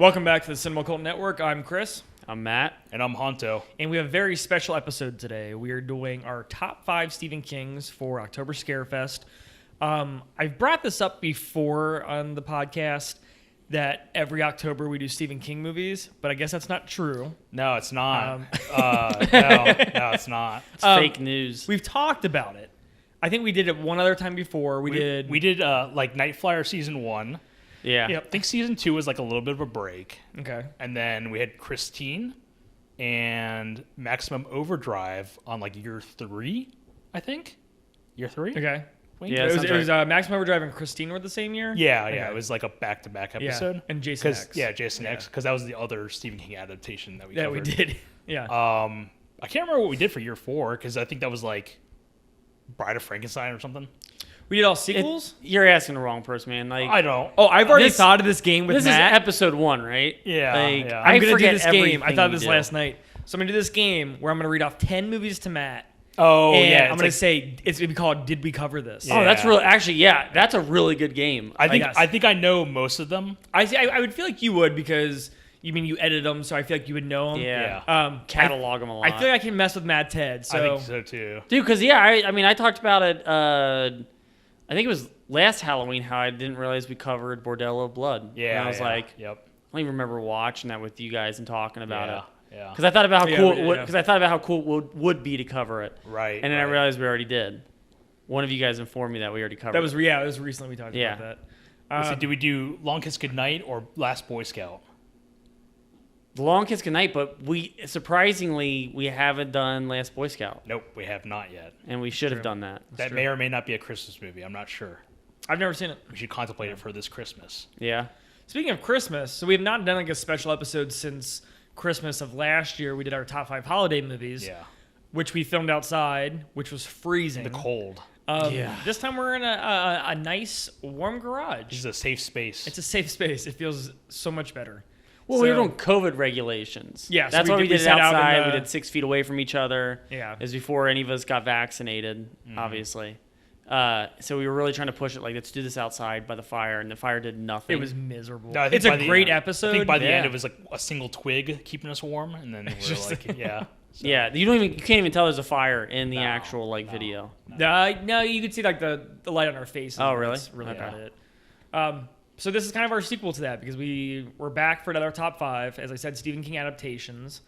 Welcome back to the Cinema Cult Network. I'm Chris. I'm Matt. And I'm Honto. And we have a very special episode today. We are doing our top 5 Stephen Kings for October Scarefest. I've brought this up before on the podcast that every October we do Stephen King movies, but I guess that's not true. No, it's not. No, it's not. It's fake news. We've talked about it. I think we did it one other time before. We did like Night Flyer season 1. Yeah. Yep. I think season 2 was like a little bit of a break. Okay. And then we had Christine and Maximum Overdrive on like year 3, I think. Year 3? Okay. Yeah, it was Maximum Overdrive and Christine were the same year? Yeah. Okay. It was like a back-to-back episode. Yeah. And Jason X. Yeah, Jason X, because that was the other Stephen King adaptation that we covered. we did. Yeah. I can't remember what we did for year 4, because I think that was like Bride of Frankenstein or something. We did all sequels? You're asking the wrong person, man. Like, I don't. Oh, I've already thought of this game with this Matt. is episode 1, right? Yeah, Like, yeah. I'm going to do forget this game. I everything thought of you this do. last night. So I'm going to do this game where I'm going to read off 10 movies to Matt. Oh, and yeah. I'm going to say, it's going to be called Did We Cover This? Yeah. Oh, that's really actually, yeah, that's a really good game. I think guess. I think I know most of them. I would feel like you would because you edit them, so I feel like you would know them. Yeah. Catalog them a lot. I feel like I can mess with Mad Ted. So. I think so too. Dude, because I talked about it. I think it was last Halloween how I didn't realize we covered Bordello of Blood. Yeah, and I was like, yep. I don't even remember watching that with you guys and talking about it. Yeah. Because I thought about how cool. yeah. Because I thought about how cool it would be to cover it. Right. And then I realized we already did. One of you guys informed me that we already covered. It was recently we talked about that. Let's see, did we do Long Kiss Goodnight or Last Boy Scout? The Long Kiss Goodnight, but we haven't done Last Boy Scout, Nope, we have not yet. and we should have done that. That may or may not be a Christmas movie. I'm not sure. I've never seen it. We should contemplate it for this Christmas. Yeah. Speaking of Christmas, so we have not done like a special episode since Christmas of last year. We did our top 5 holiday movies, Yeah. which we filmed outside, which was freezing. The cold. Yeah. This time we're in a nice, warm This garage. is a safe space. It's a safe space. It feels so much better. Well, we were doing COVID regulations. Yeah, so that's why we did it sat out in outside. the- We did 6 feet away from each other. Yeah. It was before any of us got vaccinated, obviously. So we were really trying to push it, like, let's do this outside by the fire, and the fire did nothing. It was miserable. No, I think It's a by the great end- episode. I think by the end Yeah. it was like a single twig keeping us warm, and then we're Just- like, yeah. So, Yeah, you can't even tell there's a fire in the actual video. No, you could see like the light on our faces. Oh, really? That's really Okay. about it. So this is kind of our sequel to that because we're back for another top 5. As I said, Stephen King adaptations.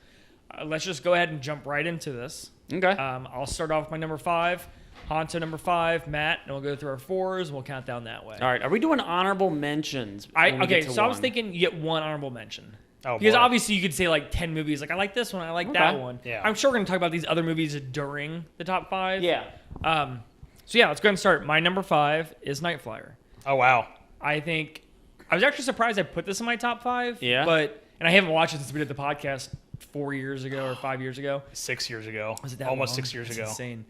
Let's just go ahead and jump right into this. Okay. I'll start off with my number 5. Honto number 5, Matt, and we'll go through our 4s and we'll count down that way. All right, are we doing honorable mentions? when we Okay, get to so I was one? thinking you get one honorable mention. Oh, Because boy. obviously you could say like 10 movies, like I like this one, I like that Okay. one. Yeah. I'm sure we're going to talk about these other movies during the top 5. Yeah. So yeah, let's go ahead and start. My number 5 is Night Flyer. Oh, wow. I was actually surprised I put this in my top 5. Yeah. And I haven't watched it since we did the podcast 4 years ago or 5 years ago. 6 years ago. Was it that Almost long? 6 years That's ago. Insane.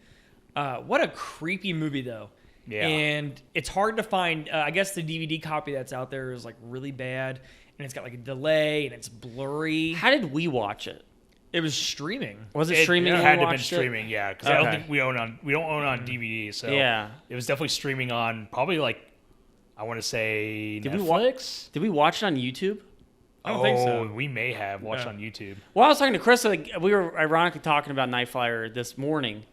What a creepy movie though. Yeah. And it's hard to find. I guess the DVD copy that's out there is like really bad, and it's got like a delay and it's blurry. How did we watch it? It was streaming. Was it streaming? It when had we to have been watched it? streaming, yeah. Because I don't Okay. think we don't own on DVD, so Yeah. it was definitely streaming on probably like I want to say Did we wa- Netflix. Did we watch it on YouTube? I don't think so. We may have watched Yeah. on YouTube. Well, I was talking to Chris. Like, we were ironically talking about Night Flyer this morning,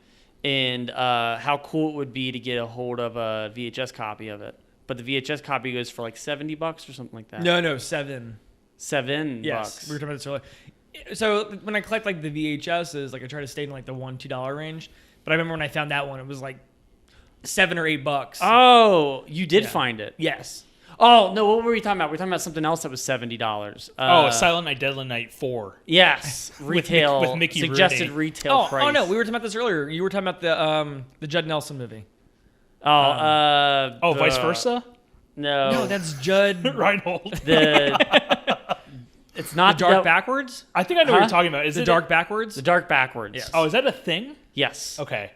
and how cool it would be to get a hold of a VHS copy of it. But the VHS copy goes for like $70 or something like that. No, 7. $7. Yes, we were talking about this earlier. So when I collect like the VHSs, like I try to stay in like the $1-2 range. But I remember when I found that one, it was like $7 or $8. Oh, you did Yeah. find it. Yes. Oh no, what were we talking about? We were talking about something else that was $70. Silent Night, Deadly Night 4. Yes, retail with Mickey suggested Rooney. retail price. Oh no, we were talking about this earlier. You were talking about the Judd Nelson movie. Vice versa? No, No, that's Judd. Reinhold. It's not The Dark Del- Backwards? I think I know what Huh? you're talking about. Is The it Dark Backwards? The Dark Backwards. Yes. Oh, is that a thing? Yes. Okay.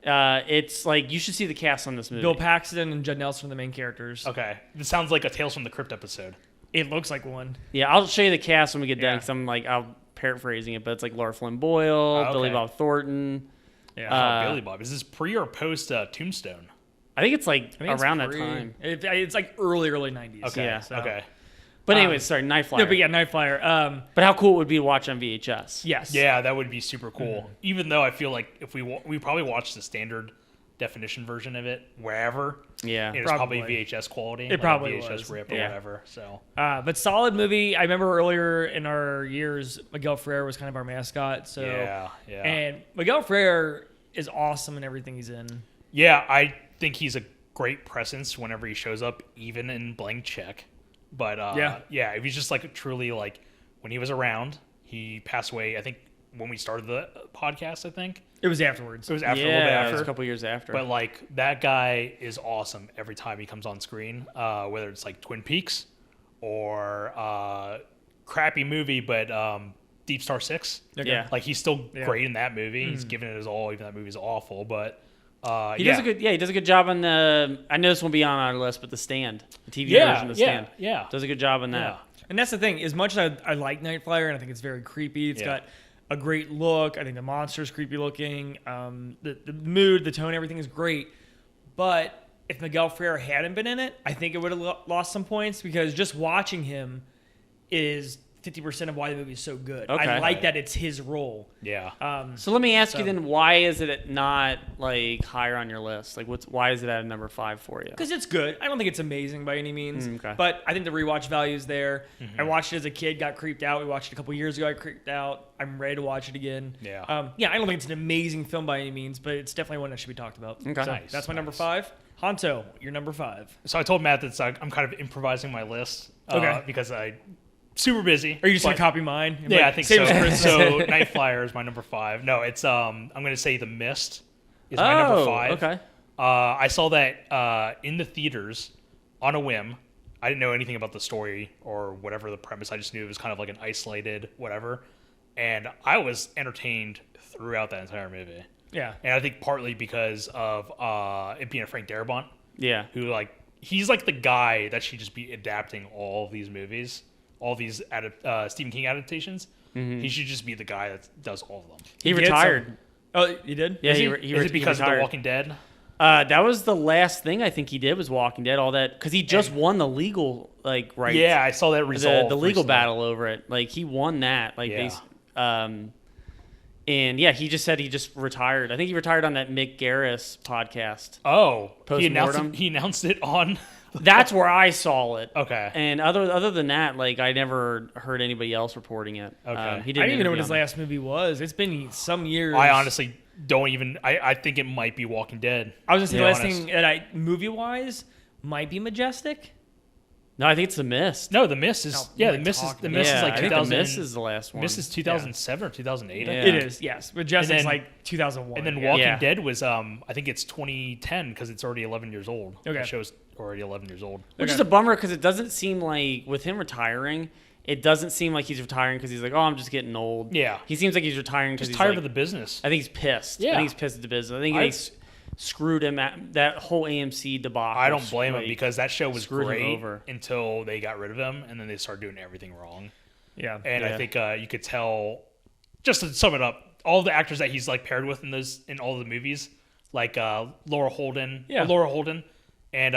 It's like you should see the cast on this movie. Bill Paxton and Judd Nelson are the main characters. Okay. This sounds like a Tales from the Crypt episode. It looks like one. Yeah, I'll show you the cast when we get done Yeah. because I'm paraphrasing it, but it's like Laura Flynn Boyle, okay. Billy Bob Thornton. Yeah. Billy Bob. Is this pre or post Tombstone? I think it's like I think it's around that pre- time. It's like early 90s. Okay. Yeah. So. Okay. But anyways, sorry, Night Flyer. No, but yeah, Night Flyer. But how cool it would be to watch on VHS. Yes. Yeah, that would be super cool. Even though I feel like if we probably watched the standard definition version of it wherever, Yeah. it was probably VHS quality. It probably VHS was. rip or whatever. So, But solid movie. I remember earlier in our years, Miguel Ferrer was kind of our mascot. So yeah. And Miguel Ferrer is awesome in everything he's in. Yeah, I think he's a great presence whenever he shows up, even in Blank Check. But if he's just like truly like when he was around, he passed away. I think when we started the podcast, I think It was afterwards. it was after a little bit It after. was a couple years after. But like that guy is awesome every time he comes on screen. Whether it's like Twin Peaks or crappy movie, but Deep Star 6. Okay. Yeah. Like he's still great in that movie. He's giving it his all, even though that movie's awful. But He does a good job on the. I know this won't be on our list, but the Stand, the TV version of the Stand, does a good job on that. Yeah. And that's the thing. As much as I like Night Flyer, and I think it's very creepy, it's got a great look. I think the monster's creepy looking. The mood, the tone, everything is great. But if Miguel Ferrer hadn't been in it, I think it would have lost some points because just watching him is 50% of why the movie is so good. Okay. I like that it's his role. Yeah. So let me ask you then, why is it not like higher on your list? Like, why is it at number 5 for you? Because it's good. I don't think it's amazing by any means. Okay. But I think the rewatch value is there. I watched it as a kid, got creeped out. We watched it a couple years ago, I creeped out. I'm ready to watch it again. Yeah. I don't think it's an amazing film by any means, but it's definitely one that should be talked about. Okay. So Nice, that's my number nice. 5. Honto, your number 5. So I told Matt that I'm kind of improvising my list. Okay. Because I super busy. Are you just going but- to copy mine? Yeah, I think Same so. as Chris. So Night Flyer is my number 5. No, it's I'm going to say The Mist is my number 5. Okay. I saw that in the theaters on a whim. I didn't know anything about the story or whatever the premise. I just knew it was kind of like an isolated whatever. And I was entertained throughout that entire movie. Yeah. And I think partly because of it being a Frank Darabont, Yeah. who like he's like the guy that should just be adapting all of these movies, all these Stephen King adaptations. He should just be the guy that does all of them. He did retired. Oh, you did? Yeah, Is he Is it because of The retired. Walking Dead? That was the last thing I think he did was Walking Dead. All that because he just won the legal rights. Yeah, I saw that result. The legal recently. battle over it. Like he won that. And yeah, he just said he just retired. I think he retired on that Mick Garris podcast. Oh, Post-mortem? he announced it on. That's where I saw it. Okay. And other than that, like I never heard anybody else reporting it. Okay. He I didn't didn't even know what interview his on it. last movie was. It's been some years. I honestly don't even. I think it might be Walking Dead. I was going to say to the be last honest. thing that movie-wise might be Majestic. No, I think it's The Mist. No, The Mist is. No, yeah, what The am I Mist is. talking The about? Mist is Yeah, like I think 2000. The Mist is the last one. Mist is 2007 or 2008. I Yeah. think. It is, yes. Majestic's And then- like 2001. And then yeah. Walking Yeah. Dead was. I think it's 2010 because it's already 11 years old. Okay. The show's already 11 years old. Which Okay. is a bummer because it doesn't seem like with him retiring, it doesn't seem like he's retiring because he's like, oh, I'm just getting old. Yeah. He seems like he's retiring because Just he's tired like, of the business. I think he's pissed. Yeah. I think he's pissed at the business. I think I- they screwed him at that whole AMC debacle. I don't blame him like, because that show was screwed him great over. until they got rid of him, and then they started doing everything wrong. Yeah. And Yeah. I think you could tell, just to sum it up, all the actors that he's like paired with in all the movies, like Laura Holden, and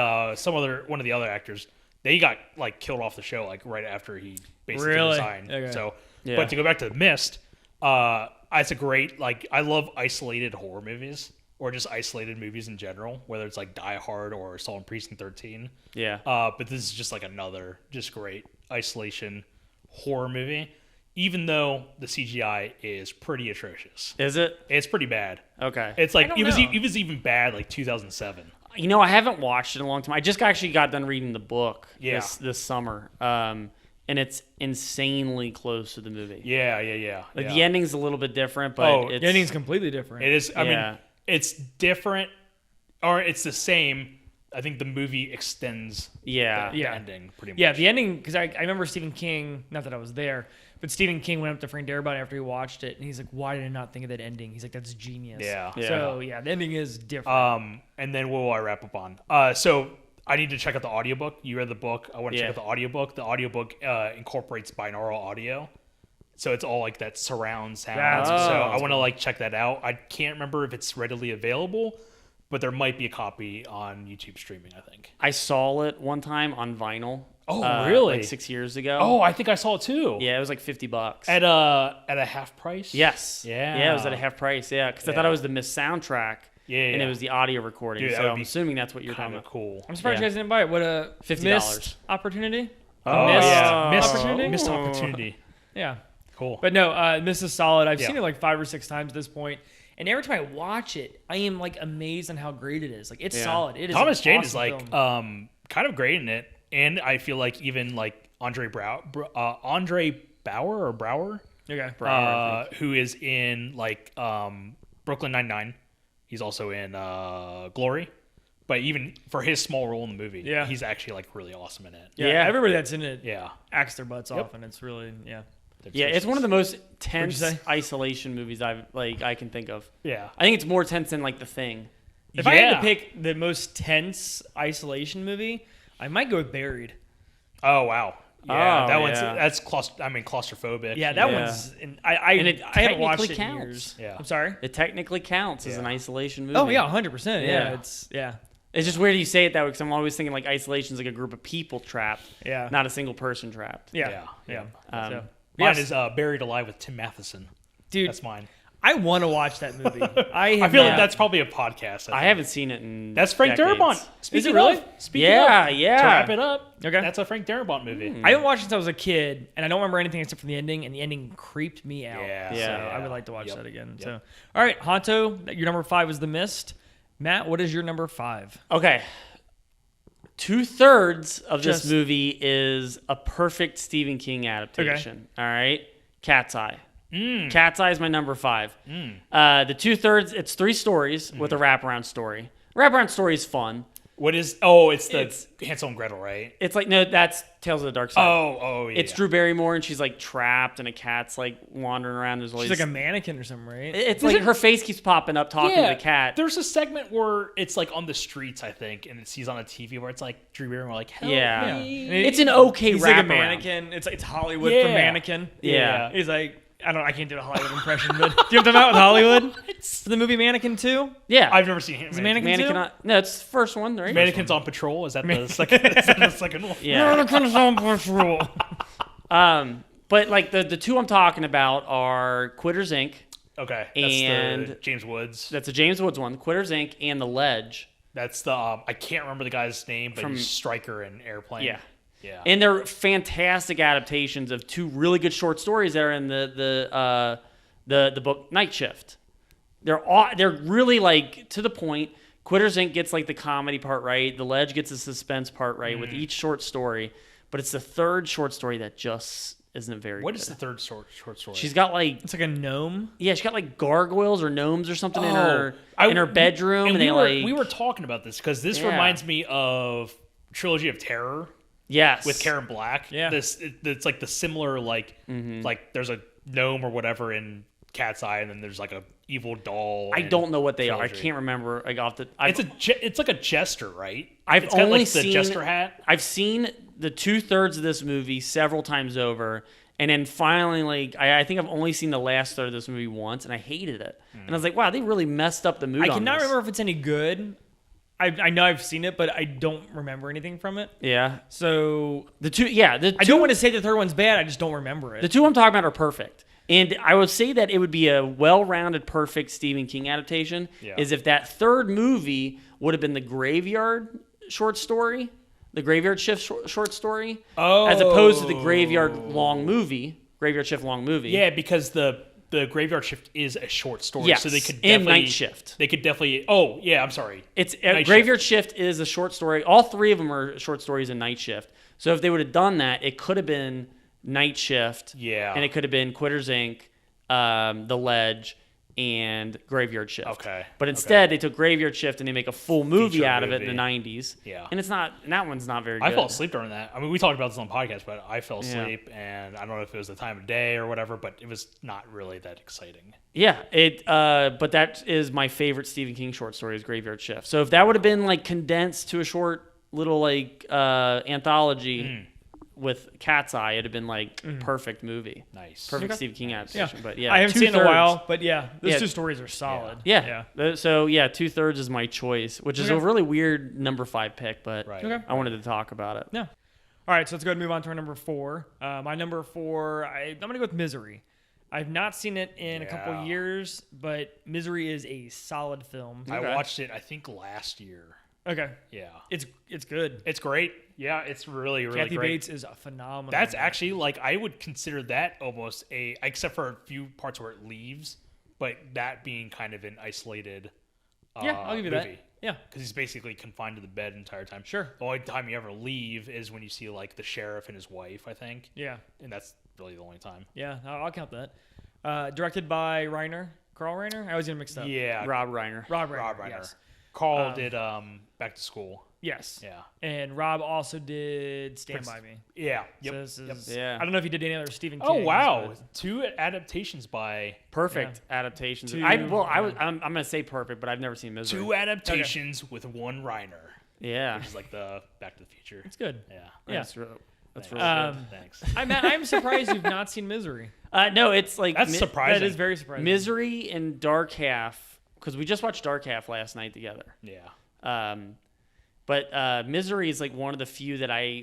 one of the other actors, they got like killed off the show like right after he basically Really? resigned. Okay. So, Yeah. but to go back to The Mist, it's a great I love isolated horror movies or just isolated movies in general, whether it's like Die Hard or Assault on Precinct 13. Yeah. But this is just like another just great isolation horror movie, even though the CGI is pretty atrocious. Is it? It's pretty bad. Okay. It's like don't it was know. it was even bad like 2007. You know, I haven't watched it in a long time. I just actually got done reading the book Yeah. this summer. And it's insanely close to the movie. Yeah. Like yeah. the ending's a little bit different, but Oh, it's The ending's completely different. It is. I Yeah. mean, it's different, or it's the same. I think the movie extends. Yeah. the Yeah. ending pretty much. Yeah, the ending, because I remember Stephen King, not that I was there, but Stephen King went up to Frank Darabont after he watched it, and he's like, why did I not think of that ending? He's like, that's genius. Yeah. So, yeah, the ending is different. And then what will I wrap up on? So I need to check out the audiobook. You read the book. I want to Yeah. check out the audiobook. The audiobook incorporates binaural audio. So it's all like that surround sound. That's so cool. I want to like check that out. I can't remember if it's readily available, but there might be a copy on YouTube streaming, I think. I saw it one time on vinyl. Oh, really? Like 6 years ago. Oh, I think I saw it too. Yeah, it was like $50. At a half price? Yes. Yeah. Yeah, it was at a half price. Yeah, because I thought it was the missed soundtrack. Yeah, And yeah. it was the audio recording. Dude, that so would I'm be assuming that's what you're talking Kind of about. cool. I'm surprised Yeah. you guys didn't buy it. What a $50. missed opportunity. Oh, Missed yeah. opportunity? Missed opportunity. Yeah. Cool. But no, this is solid. I've Yeah. seen it like 5 or 6 times at this point, and every time I watch it, I am like amazed on how great it is. Like it's solid. It is. Thomas an Jane awesome is like film. kind of great in it, and I feel like even like Andre Bauer or Brower, Okay. who is in like Brooklyn Nine-Nine. He's also in Glory, but even for his small role in the movie, Yeah. he's actually like really awesome in it. Yeah. Everybody that's in it Yeah, acts their butts off, and it's really Yeah, it's one of the most tense say? isolation movies I can think of. Yeah. I think it's more tense than like The Thing. If I had to pick the most tense isolation movie, I might go with Buried. Oh wow. Yeah, Oh, that one's yeah. that's claustrophobic. Yeah, that Yeah. one's. And I And it haven't watched it technically in counts. years. Yeah. I'm sorry. It technically counts as an Yeah. isolation movie. Oh yeah, 100%. Yeah, Yeah. it's yeah. It's just weird you say it that way because I'm always thinking like isolation is like a group of people trapped, Yeah. not a single person trapped. Yeah. Yeah. Um, So, Mine yes. is Buried Alive with Tim Matheson. Dude, That's mine. I want to watch that movie. I have feel not- like that's probably a podcast. I haven't seen it in That's Frank decades. Darabont. Speaking it really? Of, speaking Yeah, of, yeah. To wrap it up, Okay. that's a Frank Darabont movie. I haven't watched it since I was a kid, and I don't remember anything except for the ending, and the ending creeped me out. Yeah. So Yeah. I would like to watch Yep. that again. Yep. So, all right, Honto, your number 5 is The Mist. Matt, what is your number 5? Okay. 2/3 of Just- this movie is a perfect Stephen King adaptation. All right. Cat's Eye. Cat's Eye is my number 5. The 2/3, it's 3 stories with a wraparound story. Wraparound story is fun. What is? Oh, it's the It's- Hansel and Gretel, right? It's like, no, that's Tales of the Dark Side. Oh, yeah. It's Drew Barrymore, and she's like trapped, and a cat's like wandering around. There's all She's these. like a mannequin or something, right? It's like her face keeps popping up talking to the cat. There's a segment where it's like on the streets, I think, and it's he's on a TV where it's like Drew Barrymore, like, help Yeah. me. It's an okay He's like a wraparound. mannequin. It's Hollywood for Yeah. mannequin. Yeah. He's like, I can't do a Hollywood impression, but do you have to come out with Hollywood? For the movie Mannequin 2? Yeah. I've never seen him. Is it Mannequin 2? No, it's the first one, right? Mannequins on Patrol. Is that the second? Is that the second one? Yeah. Mannequin's on patrol. But like the two I'm talking about are Quitters Inc. Okay. That's the And- James Woods. That's a James Woods one. Quitters Inc. and The Ledge. That's the I can't remember the guy's name, but From- he's Stryker in Airplane. Yeah. Yeah. And they're fantastic adaptations of 2 really good short stories that are in the book Night Shift. They're really like to the point. Quitters Inc. gets like the comedy part right. The Ledge gets the suspense part right with each short story. But it's the third short story that just isn't very What good. is the third short story? She's got like It's like a gnome. she's got like gargoyles or gnomes or something in her I- bedroom, and, we were talking about this because this Yeah. reminds me of Trilogy of Terror yes with Karen Black. Yeah. It's like the similar like there's a gnome or whatever in Cat's Eye, and then there's like a evil doll. I in don't know what they are. I Trilogy. can't remember. Like off the. It's like a jester, right? I've It's got, only like, the seen jester hat. I've seen the 2/3 of this movie several times over, and then finally, like I think I've only seen the last third of this movie once, and I hated it. And I was like, wow, they really messed up the mood. I on cannot this. remember if it's any good. I know I've seen it, but I don't remember anything from it. Yeah, So the two. Yeah, I don't want to say the third one's bad. I just don't remember it. The 2 I'm talking about are perfect. And I would say that it would be a well-rounded, perfect Stephen King adaptation is if that third movie would have been the Graveyard short story, the Graveyard Shift short story, as opposed to the Graveyard Shift long movie. Yeah, because the Graveyard Shift is a short story, Yes, so they could and definitely Night Shift. They could definitely. Oh yeah, I'm sorry. It's Night Graveyard Shift is a short story. All 3 of them are short stories in Night Shift. So if they would have done that, it could have been Night Shift. Yeah. And it could have been Quitters Inc., The Ledge, and Graveyard Shift. Okay. But instead, they took Graveyard Shift and they make a full movie Feature out of it in movie. the 90s. Yeah. And that one's not very good. I fell asleep during that. I mean, we talked about this on the podcast, but I fell asleep, and I don't know if it was the time of day or whatever, but it was not really that exciting. Yeah, but that is my favorite Stephen King short story is Graveyard Shift. So if that would have been like condensed to a short little like anthology, with Cat's Eye, it'd have been like perfect movie. Nice. Perfect Okay. Stephen King Yeah. adaptation. But yeah, I haven't seen it in a two-thirds. while, but yeah, those Yeah. two stories are solid. Yeah. So yeah, 2/3 is my choice, which is Okay. a really weird number 5 pick, but Right. Okay. I wanted to talk about it. Yeah. All right, so let's go ahead and move on to our number 4. My number 4, I'm going to go with Misery. I've not seen it in a couple Yeah. years, but Misery is a solid film. I Okay. watched it, I think, last year. Okay. Yeah. It's good. It's great. Yeah, it's really, really Kathy great. Bates is a phenomenal. That's actually, like, I would consider that almost except for a few parts where it leaves, but that being kind of an isolated Yeah, I'll give you movie. that. Yeah. Because he's basically confined to the bed the entire time. Sure. The only time you ever leave is when you see, like, the sheriff and his wife, I think. Yeah. And that's really the only time. Yeah, I'll count that. Directed by Carl Reiner? I always get him mixed up. Yeah. Rob Reiner. Rob Reiner. Rob Reiner. Yes. Carl did Back to School. Yes. Yeah. And Rob also did Stand By Me. Yeah. So Yep. this is, Yeah. I don't know if he did any other Stephen King. Oh, wow. 2 adaptations by... Perfect adaptations. Two- I'm gonna say perfect, but I've never seen Misery. 2 adaptations with 1 Reiner. Yeah. Which is like the Back to the Future. It's good. Yeah. Yeah. That's really Thanks. good. Thanks. I'm surprised you've not seen Misery. No, it's like That's surprising. That is very surprising. Misery and Dark Half, because we just watched Dark Half last night together. Yeah. But Misery is like one of the few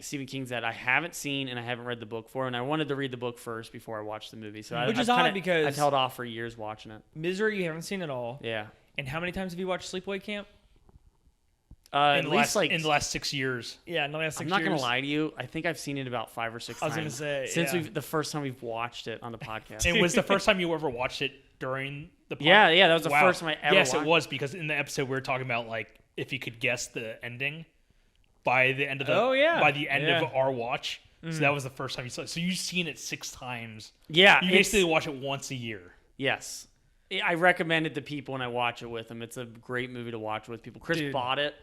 Stephen King's that I haven't seen and I haven't read the book for, and I wanted to read the book first before I watched the movie. So Which I've is odd kinda- because- I've held off for years watching it. Misery you haven't seen at all. Yeah. And how many times have you watched Sleepaway Camp? At least in the last 6 years. Yeah, in the last 6 I'm years. not gonna lie to you. I think I've seen it about 5 or 6 I times. was gonna say, since yeah. the first time we've watched it on the podcast. And was the first time you ever watched it during the podcast? Yeah, that was the Wow. first time I ever Yes, watched it was, because in the episode we were talking about, like, if you could guess the ending by the end of of our watch. So that was the first time you saw it. So you've seen it 6 times. Yeah, You basically watch it once a year. Yes. I recommend it to people when I watch it with them. It's a great movie to watch with people. Chris Dude. bought it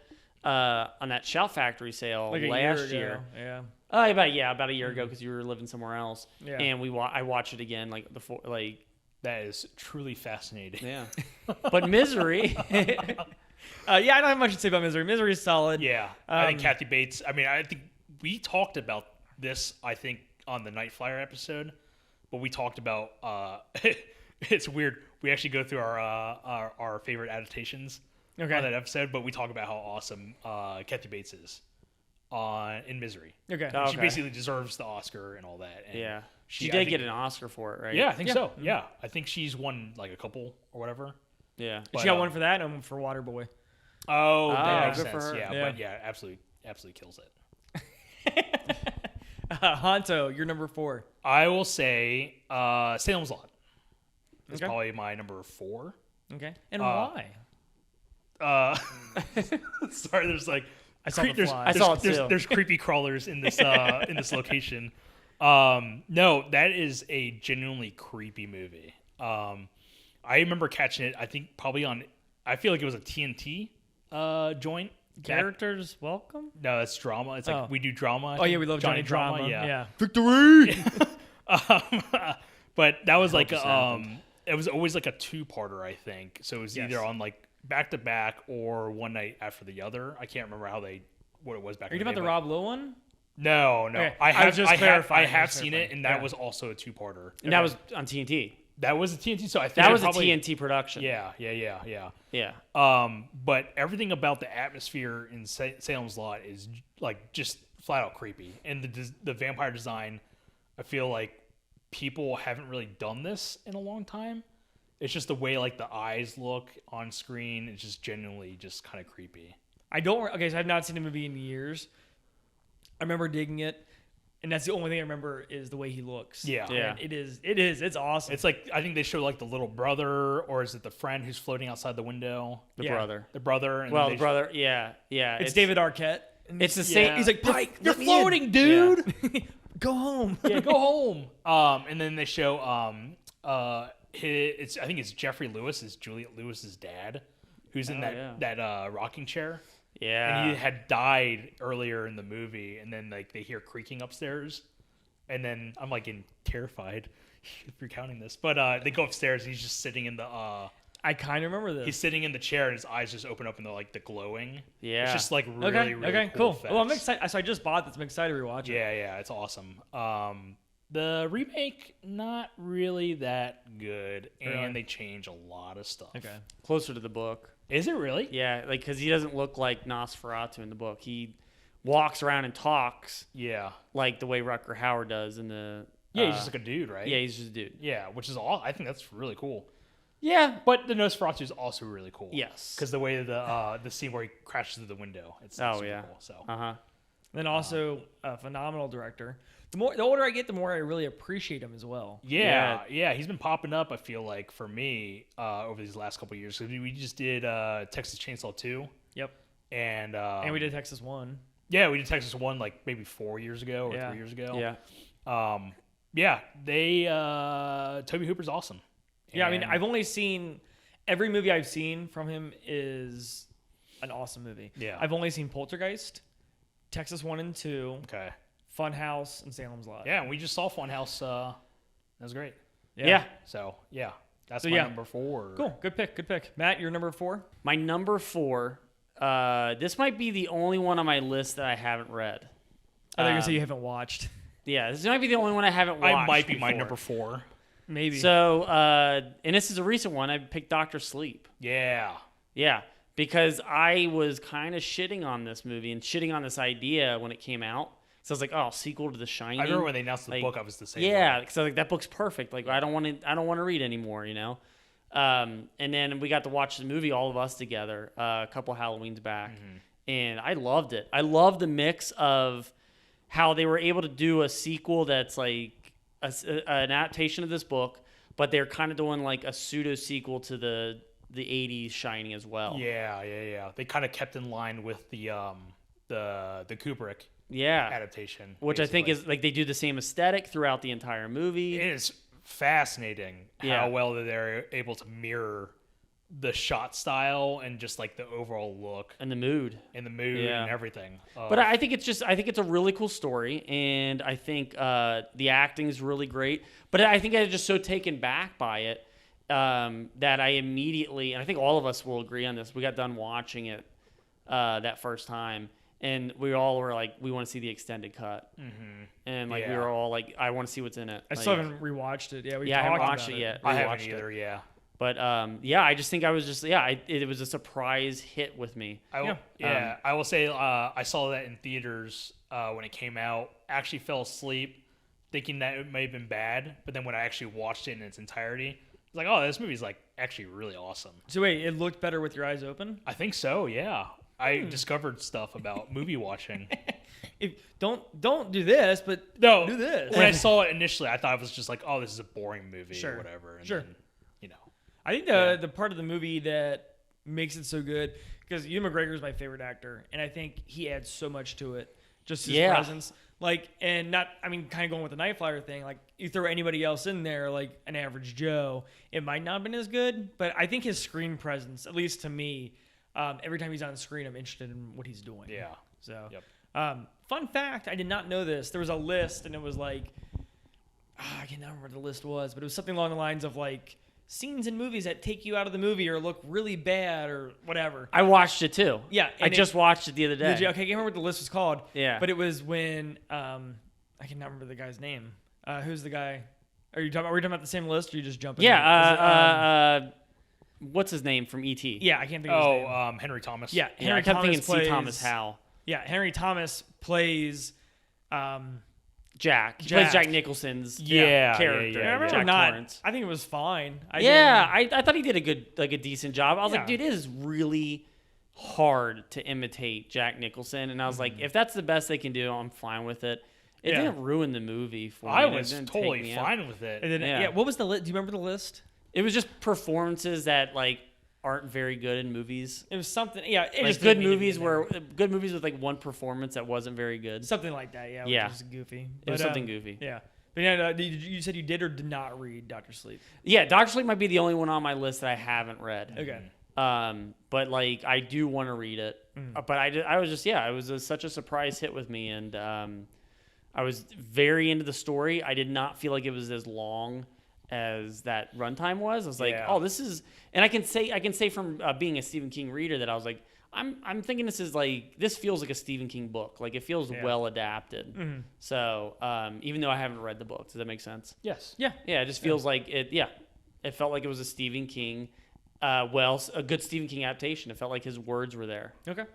on that Shout Factory sale Like a last year year. ago. Yeah. About a year ago because you were living somewhere else. Yeah. And I watched it again That is truly fascinating. yeah. But Misery. I don't have much to say about Misery. Misery is solid. Yeah. I think Kathy Bates, I think we talked about this, I think, on the Night Flyer episode, but we talked about, it's weird. We actually go through our favorite adaptations on that episode, but we talk about how awesome Kathy Bates is in Misery. Okay. Oh, She basically deserves the Oscar and all that. And Yeah. She I did think- get an Oscar for it, right? Yeah, I think so. Yeah. I think she's won like a couple or whatever. Yeah. She got one for that and one for Waterboy. Oh, that makes good for sense. her. Yeah, Yeah. but yeah, absolutely kills it. Honto, you're number 4. I will say Salem's Lot. It's Okay. probably my number 4. Okay. And why? Sorry, there's like I saw the fly. I saw it too. There's creepy crawlers in this in this location. No, that is a genuinely creepy movie. I remember catching it. I think probably on. I feel like it was a TNT joint. Characters welcome? No, that's drama. It's like we do drama. I Oh, yeah, think. we love Johnny Drama. Yeah. Victory! But that was like just happened. it was always like a 2-parter, I think. So it was either on like back to back or one night after the other. I can't remember what it was back. Are you in talking the about the Rob Lowe one? No. Okay. I I was just clarifying. have seen it, and that Yeah. was also a 2-parter. And that was on TNT. That was a TNT. So I think That was probably, a TNT production. Yeah. Yeah. But everything about the atmosphere in Salem's Lot is like just flat out creepy, and the vampire design, I feel like people haven't really done this in a long time. It's just the way like the eyes look on screen. It's just genuinely just kind of creepy. So I've not seen the movie in years. I remember digging it, and that's the only thing I remember is the way he looks. Yeah. Yeah. And it's awesome. It's like I think they show like the little brother, or is it the friend who's floating outside the window? The Yeah. brother. The brother. And Well, then the brother. Yeah. Yeah. It's David Arquette. It's the same. He's like, Pike, you're let me floating, in." dude. Go home. Yeah, go home. And then they show I think it's Jeffrey Lewis is Juliette Lewis's dad, who's in that rocking chair. Yeah. And he had died earlier in the movie, and then like they hear creaking upstairs, and then I'm like getting terrified if you're counting this, but they go upstairs and he's just sitting in the. I kind of remember this. He's sitting in the chair and his eyes just open up and they're like the glowing. Yeah. It's just like really, really cool. Effects. Well, I'm excited. So I just bought this. I'm excited to rewatch it. Yeah, it's awesome. The remake, not really that good, and they change a lot of stuff. Okay. Closer to the book. Is it really? Yeah, like because he doesn't look like Nosferatu in the book. He walks around and talks. Yeah. Like the way Rutger Hauer does in the. Yeah, he's just like a dude, right? Yeah, he's just a dude. Yeah, which is all. I think that's really cool. Yeah, but the Nosferatu is also really cool. Yes, because the way the scene where he crashes through the window, it's super cool. So. Then also a phenomenal director. The older I get, the more I really appreciate him as well. Yeah, he's been popping up. I feel like for me over these last couple of years. We just did Texas Chainsaw 2. Yep. And we did Texas 1. Yeah, we did Texas 1 like maybe 4 years ago or 3 years ago. Yeah. They Tobe Hooper's awesome. Yeah, I mean, I've only seen every movie I've seen from him is an awesome movie. Yeah. I've only seen Poltergeist, Texas 1 and 2. Okay. Funhouse and Salem's Lot. Yeah, and we just saw Funhouse. That was great. Yeah. So, that's my number 4. Cool. Good pick. Matt, your number 4? My number 4, this might be the only one on my list that I haven't read. I thought you were going to say you haven't watched. Yeah, this might be the only one I haven't watched. I might be before. my number 4. Maybe. So, and this is a recent one. I picked Dr. Sleep. Yeah. Yeah, because I was kind of shitting on this movie and shitting on this idea when it came out. So I was like, "Oh, sequel to The Shining." I remember when they announced the book, I was the same. Yeah, because I was like, "That book's perfect. Like, I don't want to read anymore." You know. And then we got to watch the movie, all of us together, a couple Halloweens back, and I loved it. I loved the mix of how they were able to do a sequel that's like an adaptation of this book, but they're kind of doing like a pseudo sequel to the 80s Shining as well. Yeah. They kind of kept in line with the Kubrick adaptation, which basically. I think is like they do the same aesthetic throughout the entire movie. It is fascinating how well they're able to mirror the shot style and just like the overall look and the mood and everything. But I think it's a really cool story, and I think the acting is really great. But I think I was just so taken back by it that I immediately, and I think all of us will agree on this, we got done watching it that first time, and we all were like, we want to see the extended cut, and like we were all like, I want to see what's in it. I still haven't rewatched it. I haven't watched it yet. I haven't either. Yeah. But I just think I was just it was a surprise hit with me. I will say I saw that in theaters when it came out. Actually fell asleep thinking that it may have been bad, but then when I actually watched it in its entirety, I was like, oh, this movie's like actually really awesome. So wait, it looked better with your eyes open? I think so. Yeah, I discovered stuff about movie watching. Don't do this, but no, do this. When I saw it initially, I thought it was just like, oh, this is a boring movie or whatever. And then, I think the part of the movie that makes it so good, because Ewan McGregor is my favorite actor, and I think he adds so much to it, just his presence. Like, and not, I mean, kind of going with the Night Flyer thing, like, you throw anybody else in there, like an average Joe, it might not have been as good, but I think his screen presence, at least to me, every time he's on the screen, I'm interested in what he's doing. Yeah. So, fun fact, I did not know this. There was a list, and it was like, I can't remember what the list was, but it was something along the lines of, like, scenes in movies that take you out of the movie or look really bad or whatever. I watched it too. Yeah. I just watched it the other day. Did you? Okay, I can't remember what the list was called. Yeah. But it was when, I cannot remember the guy's name. Who's the guy? Are we talking about the same list or are you just jumping? Yeah. What's his name from E.T.? Yeah, I can't think of his name. Henry Thomas. Yeah, I kept thinking C. Thomas Howell. Yeah, Henry Thomas plays Jack. He plays Jack Nicholson's character. I remember Torrance. I think it was fine. I thought he did a decent job. I was like, dude, it is really hard to imitate Jack Nicholson. And I was like, if that's the best they can do, I'm fine with it. It didn't ruin the movie for me. I was totally fine with it. And then, what was the list? Do you remember the list? It was just performances that like aren't very good in movies. It was something, it like good movies with like one performance that wasn't very good. Something like that, which was goofy. It was something goofy. Yeah. But you said you did or did not read Dr. Sleep? Yeah, Dr. Sleep might be the only one on my list that I haven't read. Okay. But like I do want to read it. But I was just it was such a surprise hit with me, and I was very into the story. I did not feel like it was as long as that runtime was. I was like, Yeah. oh, this is, and I can say from being a Stephen King reader that I was like, I'm thinking this feels like a Stephen King book. Like it feels well adapted. Mm-hmm. So even though I haven't read the book, does that make sense? Yes. Yeah. Yeah, it just feels like it. Yeah, it felt like it was a Stephen King, a good Stephen King adaptation. It felt like his words were there. Okay.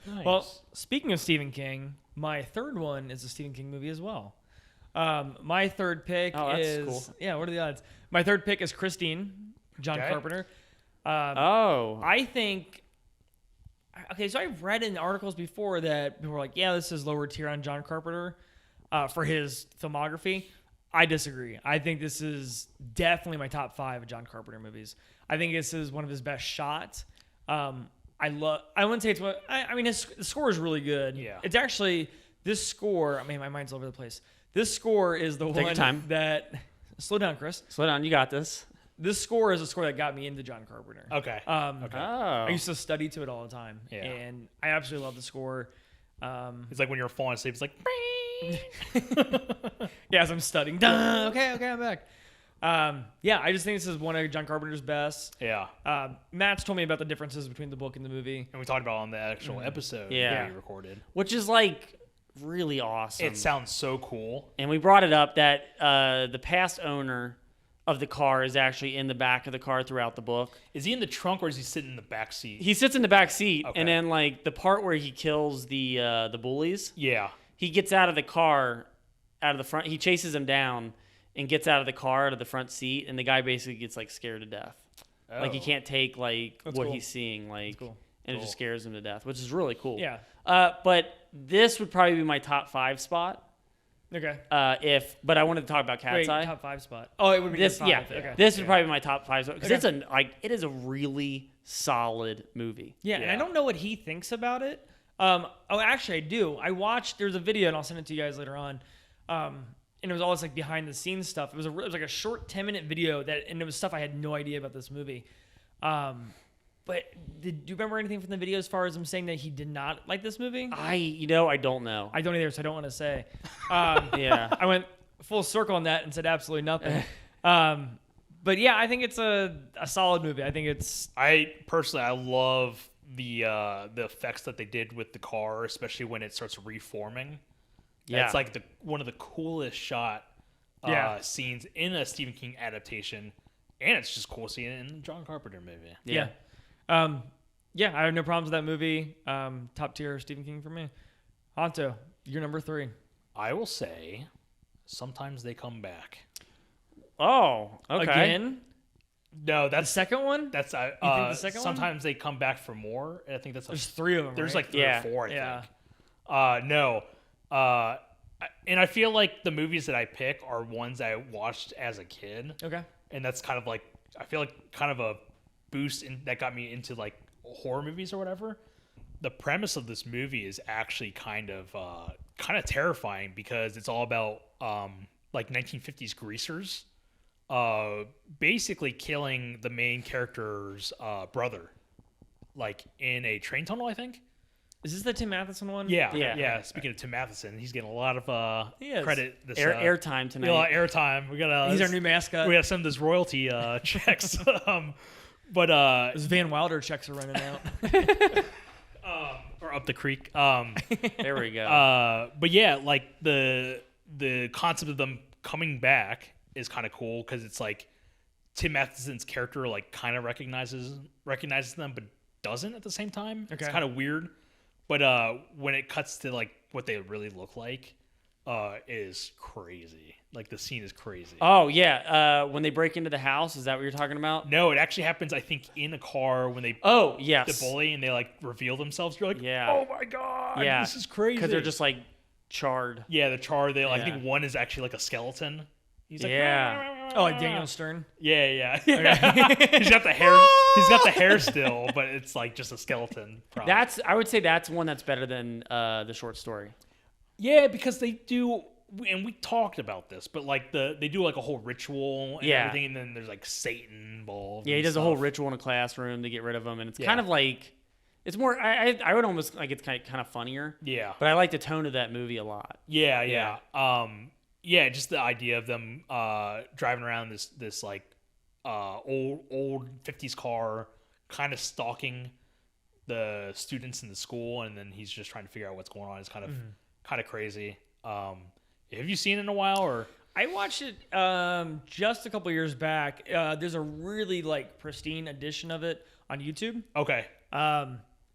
Nice. Well, speaking of Stephen King, my third one is a Stephen King movie as well. My third pick that's is cool. Yeah. What are the odds? My third pick is Christine, John Okay. Carpenter. I think. Okay, so I've read in articles before that people were like, "Yeah, this is lower tier on John Carpenter for his filmography." I disagree. I think this is definitely my top 5 of John Carpenter movies. I think this is one of his best shots. I wouldn't say it's what. I mean, the score is really good. Yeah. It's actually this score. I mean, my mind's all over the place. This score is the Take one your time. that. Slow down, Chris. slow down. You got this. This score is a score that got me into John Carpenter. Okay. Okay. Oh, I used to study to it all the time, Yeah. and I absolutely love the score. It's like when you're falling asleep, it's like. Yeah, as I'm studying. Duh, okay, I'm back. Yeah, I just think this is one of John Carpenter's best. Yeah. Matt's told me about the differences between the book and the movie. And we talked about it on the actual episode Yeah. that we recorded. which is like really awesome. It sounds so cool. And we brought it up that the past owner of the car is actually in the back of the car throughout the book. Is he in the trunk or is he sitting in the back seat? He sits in the back seat, Okay. and then like the part where he kills the bullies, Yeah. he gets out of the car, out of the front. He chases him down and gets out of the car, out of the front seat, and the guy basically gets like scared to death. Like he Oh. can't take like That's what cool. he's seeing, like, cool. and it just scares him to death, which is really cool. Yeah. But this would probably be my top 5 spot. Okay. But I wanted to talk about Cat's Wait, Eye. top 5 spot. Oh, it would be This, top yeah, 5. Okay. this would probably be my top 5 because Okay. it is a really solid movie. Yeah, and I Yeah. don't know what he thinks about it. Actually, I do. I watched. There's a video, and I'll send it to you guys later on. And it was all this like behind the scenes stuff. It was like a short 10-minute video and it was stuff I had no idea about this movie. But do you remember anything from the video as far as him saying that he did not like this movie? I don't know. I don't either, so I don't want to say. Yeah. I went full circle on that and said absolutely nothing. But yeah, I think it's a solid movie. I think it's I love the effects that they did with the car, especially when it starts reforming. Yeah. That's like one of the coolest shot Yeah. scenes in a Stephen King adaptation, and it's just cool seeing it in the John Carpenter movie. yeah. Yeah, I have no problems with that movie. Top tier Stephen King for me. Honto, you're number 3. I will say, sometimes they come back. Oh, okay. Again, No, the that's second one. that's think the second one? sometimes they come back for more. And I think that's There's 3 of them. there's right? like 3 Yeah. or 4. I Yeah. think. No. And I feel like the movies that I pick are ones I watched as a kid. Okay. And that's kind of like, I feel like kind of a boost that got me into like horror movies or whatever. The premise of this movie is actually kind of terrifying because it's all about like 1950s greasers basically killing the main character's brother, like in a train tunnel, I think. Is this the Tim Matheson one? Yeah. Speaking of Tim Matheson, he's getting a lot of He is. credit. This Airtime tonight. Yeah, airtime. We gotta. He's our new mascot. We gotta send this royalty checks. But Those Van Wilder checks are running out. or up the creek. There we go. But yeah, like the concept of them coming back is kind of cool because it's like Tim Matheson's character like kind of recognizes them, but doesn't at the same time. It's Okay. kind of weird. But when it cuts to like what they really look like, is crazy. Like the scene is crazy. Oh yeah. When they break into the house, is that what you're talking about? No, it actually happens. I think in a car when they Oh yes. the bully and they like reveal themselves. You're like, Yeah. oh my god, Yeah. this is crazy. Because they're just like charred. the char. They like, I Yeah. think one is actually like a skeleton. He's like, Yeah. Oh, like Daniel Stern. Yeah. He's got the hair. He's got the hair still, but it's like just a skeleton. Probably. I would say that's one that's better than the short story. Yeah, because they do, and we talked about this, but like they do like a whole ritual and Yeah. everything, and then there's like Satan involved. Yeah, he and does a whole stuff. ritual in a classroom to get rid of them, and it's Yeah. kind of like it's more. I would almost like it's kind of funnier. Yeah. But I like the tone of that movie a lot. Yeah. yeah, just the idea of them driving around this like old 50s car, kind of stalking the students in the school, and then he's just trying to figure out what's going on. It's kind of crazy. Have you seen it in a while, or? I watched it just a couple years back. There's a really like pristine edition of it on YouTube. Okay.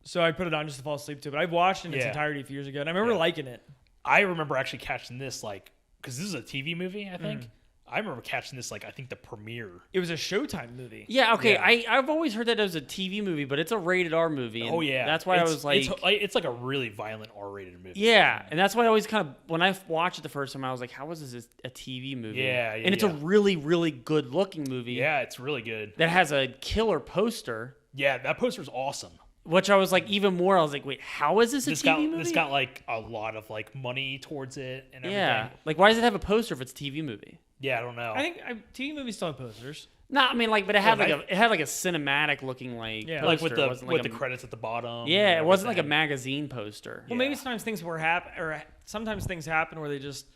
So I put it on just to fall asleep to it. But I've watched it in its entirety a few years ago, and I remember liking it. I remember actually catching this like because this is a TV movie, I think. I remember catching this like I think the premiere. It was a Showtime movie. Yeah, okay. Yeah. I've always heard that it was a TV movie, but it's a rated R movie. And Oh yeah, that's why I was like, it's like a really violent R-rated movie. yeah, and that's why I always kind of when I watched it the first time, I was like, how is this a TV movie? Yeah, and it's a really, really good looking movie. Yeah, it's really good. that has a killer poster. Yeah, that poster's awesome. Which I was like, even more. I was like, wait, how is this a TV movie? It's got like a lot of like money towards it and everything. Yeah, like why does it have a poster if it's a TV movie? Yeah, I don't know. I think TV movies still have posters. No, I mean like, but it had like a cinematic looking like Yeah. poster. like with It the wasn't with like the credits at the bottom. yeah, and it wasn't like a everything. magazine poster. Well, maybe sometimes things sometimes things happen where they just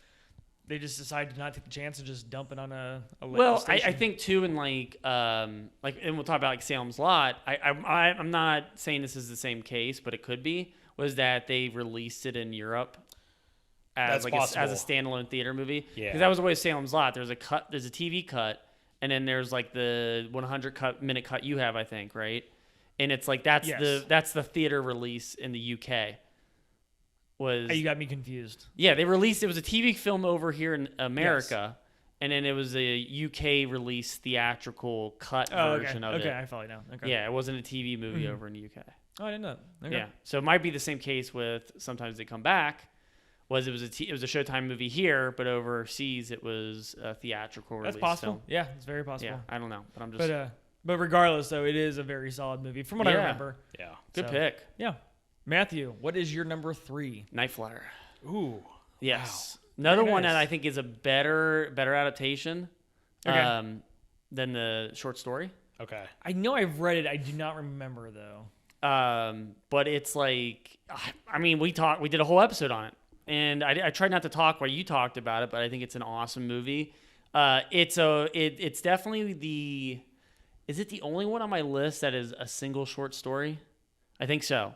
decide to not take the chance and just dump it on a Well, I station. think too, in and we'll talk about like Salem's Lot. I'm not saying this is the same case, but it could be. Was that they released it in Europe as That's like possible. as a standalone theater movie? Yeah. Because that was always Salem's Lot. There's a TV cut, and then there's like the 100-minute cut you have, I think, right? And it's like that's the theater release in the UK. You got me confused. Yeah, they released it was a TV film over here in America, and then it was a UK release theatrical cut version of it. Okay, I follow you now. Okay. Yeah, it wasn't a TV movie over in the UK. Oh, I didn't know. Okay. Yeah, so it might be the same case with Sometimes They Come Back. It was a Showtime movie here, but overseas it was a theatrical release. That's possible. Film. Yeah, it's very possible. Yeah, I don't know, but I'm just But regardless, though, it is a very solid movie from what I remember. Yeah. good so- pick. Yeah. Matthew, what is your number 3? Night Flyer. Ooh. Yes, another Very one that nice. I think is a better adaptation Okay. than the short story. Okay. I know I've read it. I do not remember though. But it's like, I mean, we did a whole episode on it, and I tried not to talk while you talked about it, but I think it's an awesome movie. It's definitely is it the only one on my list that is a single short story? I think so.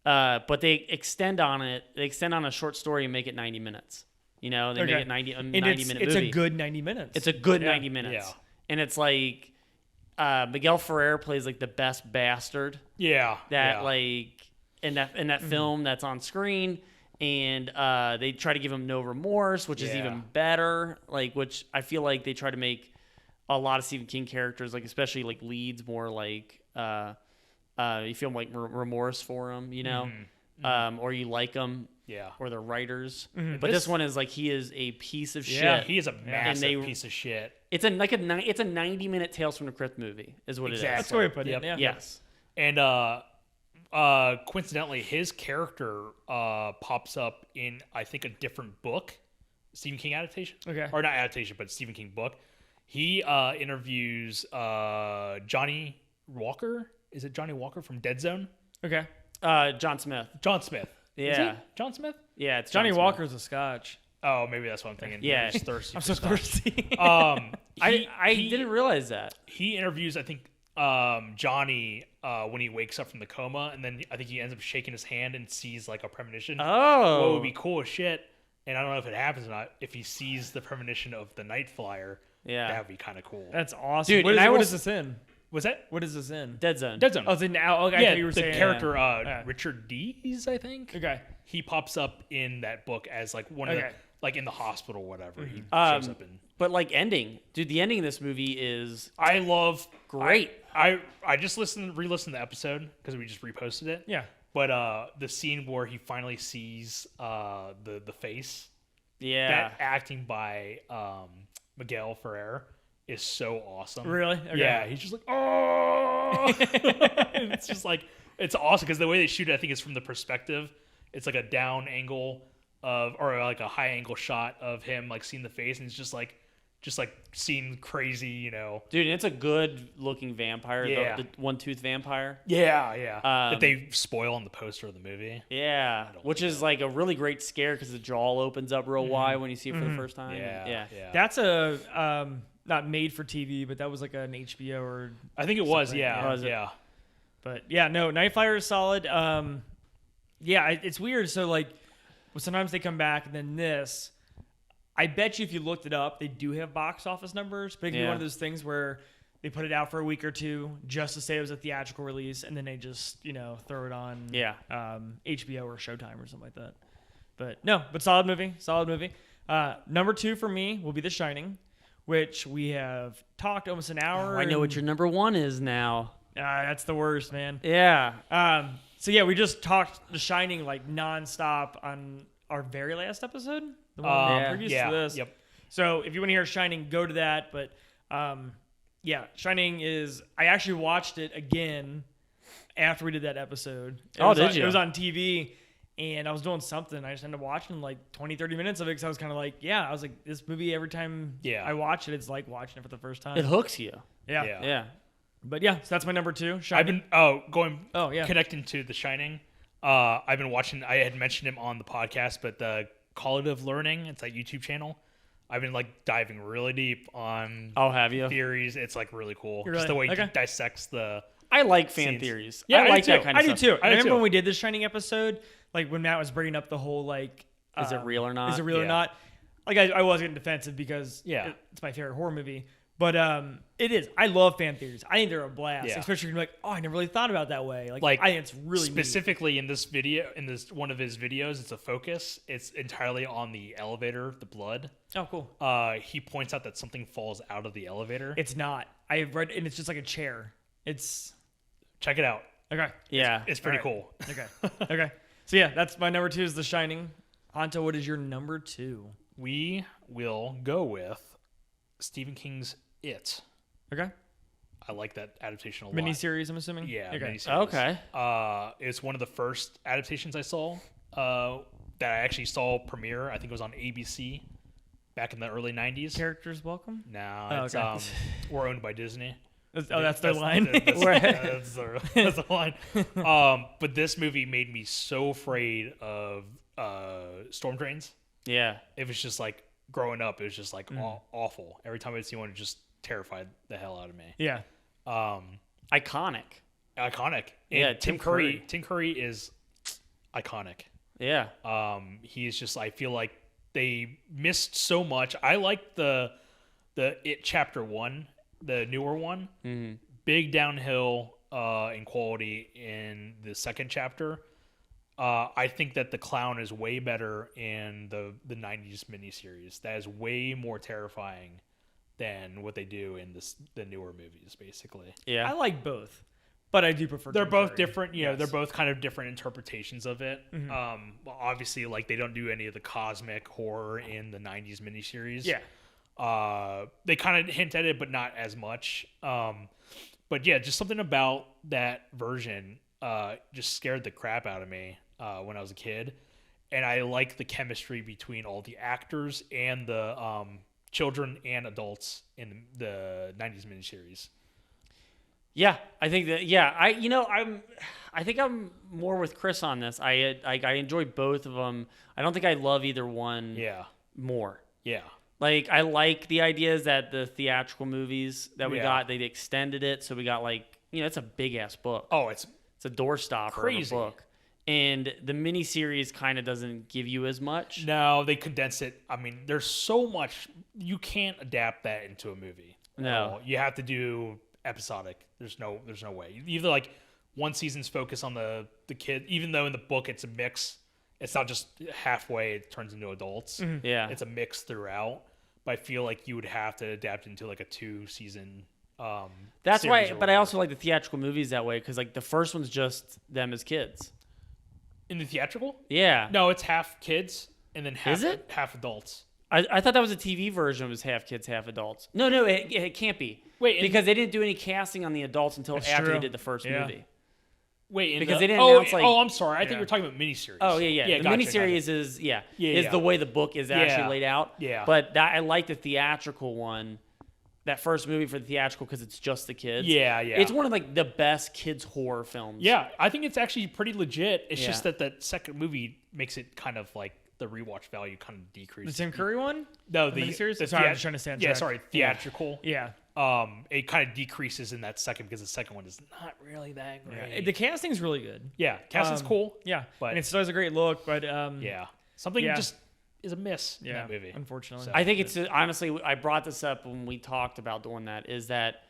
But they extend on it. They extend on a short story and make it 90 minutes. You know, they make it 90 minute movie. It's a good 90 minutes. It's a good 90 minutes. Yeah. And it's like Miguel Ferrer plays like the best bastard Yeah. that yeah. like in that film that's on screen, and they try to give him no remorse, which is even better. Like, which I feel like they try to make a lot of Stephen King characters, like especially like leads, more like you feel like remorse for him, you know, or you like them. Yeah. Or the writers, Mm-hmm. but this one is like he is a piece of Yeah, shit. he is a massive they- piece of shit. It's a 90-minute Tales from the Crypt movie, is what Exactly. it That's is. the way I put it. Yep. Yeah. Yes. And coincidentally, his character pops up in I think a different book, Stephen King adaptation. Okay. Or not adaptation, but Stephen King book. He interviews Johnny Walker. Is it Johnny Walker from Dead Zone? Okay. John Smith. John Smith. Is Yeah. he John Smith? Yeah, it's Johnny John Smith. Walker's a Scotch. Oh, maybe that's what I'm thinking. Yeah. I'm just thirsty. I'm for so Scotch. thirsty. I didn't realize that. He interviews, I think, Johnny when he wakes up from the coma, and then I think he ends up shaking his hand and sees like a premonition. Oh. What would be cool as shit, and I don't know if it happens or not, if he sees the premonition of the Night Flyer, Yeah. that would be kind of cool. That's awesome. Dude, What and is, I what will- is this in? Was that What is this in? Dead Zone. Dead Zone? Oh, it's in now. Okay, I yeah, thought you were the saying character yeah. Richard Dees, I think. Okay. He pops up in that book as like one of the, Okay. like in the hospital, or whatever. He Um, shows up in. But like ending, dude, the ending of this movie is I love great. I just re-listened to the episode because we just reposted it. Yeah. But the scene where he finally sees the face, Yeah. that acting by Miguel Ferrer is so awesome. Really? Okay. Yeah, he's just like, oh, it's just like, it's awesome because the way they shoot it, I think, is from the perspective. It's like a down angle or like a high angle shot of him like seeing the face, and it's just like just like seem crazy, you know. Dude, it's a good looking vampire. Yeah. The one-tooth vampire. Yeah. That they spoil on the poster of the movie. Yeah, which is like a really great scare because the jaw opens up real wide when you see it for the first time. Yeah. That's a not made for TV, but that was like an HBO or I think it was. something. Yeah. Was it? Yeah. But yeah, no, Nightflyer is solid. It's weird. So like, sometimes they come back, and then this. I bet you if you looked it up, they do have box office numbers, but it can be one of those things where they put it out for a week or two just to say it was a theatrical release, and then they just throw it on HBO or Showtime or something like that. But solid movie. Number 2 for me will be The Shining, which we have talked almost an hour. Oh, I know what your number 1 is now. That's the worst, man. Yeah. So yeah, we just talked The Shining like nonstop on our very last episode, the one previous to this. Yep. So if you want to hear Shining, go to that. But Shining is. I actually watched it again after we did that episode. Did you? It was on TV, and I was doing something. I just ended up watching like 20, 30 minutes of it because I was kind of like, I was like, this movie every time I watch it, it's like watching it for the first time. It hooks you. Yeah. But so that's my number 2. Shining. Connecting to The Shining. I've been watching. I had mentioned him on the podcast, but the Qualitative Learning. It's like YouTube channel. I've been like diving really deep on. Oh, have you? Theories? It's like really cool. Really? Just the way he dissects the. I like fan scenes. theories. Yeah, I like that kind of stuff. stuff. I do too. I remember when we did this Shining episode, like when Matt was bringing up the whole like, is it real or not? Or not? Like I was getting defensive because it's my favorite horror movie. But it is. I love fan theories. I think they're a blast, especially when you're like, I never really thought about it that way. Like I think it's really specifically neat. In this video, in this one of his videos, it's a focus. It's entirely on the elevator, the blood. Oh, cool. He points out that something falls out of the elevator. It's not. I've read, and it's just like a chair. Check it out. Okay. Yeah, it's pretty cool. Okay. So yeah, that's my number 2 is The Shining. Honto, what is your number 2? We will go with Stephen King's It. Okay. I like that adaptation a lot. Miniseries, I'm assuming? Yeah, okay. Miniseries. Okay. It's one of the first adaptations I saw that I actually saw premiere. I think it was on ABC back in the early 90s. Characters Welcome? No, it's we're owned by Disney. That's their line? That's the line. But this movie made me so afraid of storm drains. Yeah. It was just like, growing up, it was just like awful. Every time I'd see one, it just terrified the hell out of me. Yeah. Iconic. And Tim Curry. Tim Curry is iconic. Yeah. He's just. I feel like they missed so much. I like the It Chapter 1, the newer one. Mm-hmm. Big downhill in quality in the second chapter. I think that the clown is way better in the 90s miniseries. That is way more terrifying than what they do in the newer movies, basically. Yeah. I like both, but I do prefer They're Tim both Curry. different. You know, they're both kind of different interpretations of it. Mm-hmm. Obviously, like, they don't do any of the cosmic horror in the 90s miniseries. Yeah. They kind of hint at it, but not as much. But yeah, just something about that version just scared the crap out of me when I was a kid. And I like the chemistry between all the actors and the children and adults in the 90s miniseries. Yeah, I think that. Yeah, I think I'm more with Chris on this. I enjoy both of them. I don't think I love either one. Yeah. More. Yeah. Like, I like the ideas that the theatrical movies that we got, they extended it, so we got, like, it's a big ass book. Oh, it's a doorstopper crazy of a book. And the miniseries kind of doesn't give you as much. No, they condense it. I mean, there's so much. You can't adapt that into a movie. No. You have to do episodic. There's no way. Either like one season's focus on the kid, even though in the book it's a mix. It's not just halfway it turns into adults. Mm-hmm. Yeah. It's a mix throughout. But I feel like you would have to adapt into like a 2-season That's why, but whatever. I also like the theatrical movies that way, because like the first one's just them as kids. In the theatrical? Yeah. No, it's half kids and then half Is it? half adults. I thought that was a TV version. It was half kids, half adults. No, it can't be. Wait, because they didn't do any casting on the adults until That's after true. they did the first movie. Wait, because they didn't announce like. I'm sorry. I think you're talking about miniseries. Oh yeah. The gotcha, miniseries is the way the book is actually laid out. Yeah. But I like the theatrical one. That first movie for the theatrical because it's just the kids. Yeah. It's one of like the best kids horror films. Yeah, I think it's actually pretty legit. It's just that second movie makes it kind of like the rewatch value kind of decreases. The Tim Curry one? No, the miniseries. the Sorry, I'm just trying to stand. Yeah, sorry, theatrical. Yeah. It kind of decreases in that second because the second one is not really that great. The casting's really good. Yeah, casting's cool. Yeah, but and it still has a great look. But something just is a miss in that movie. Unfortunately, So. I think it's honestly. I brought this up when we talked about doing that. Is that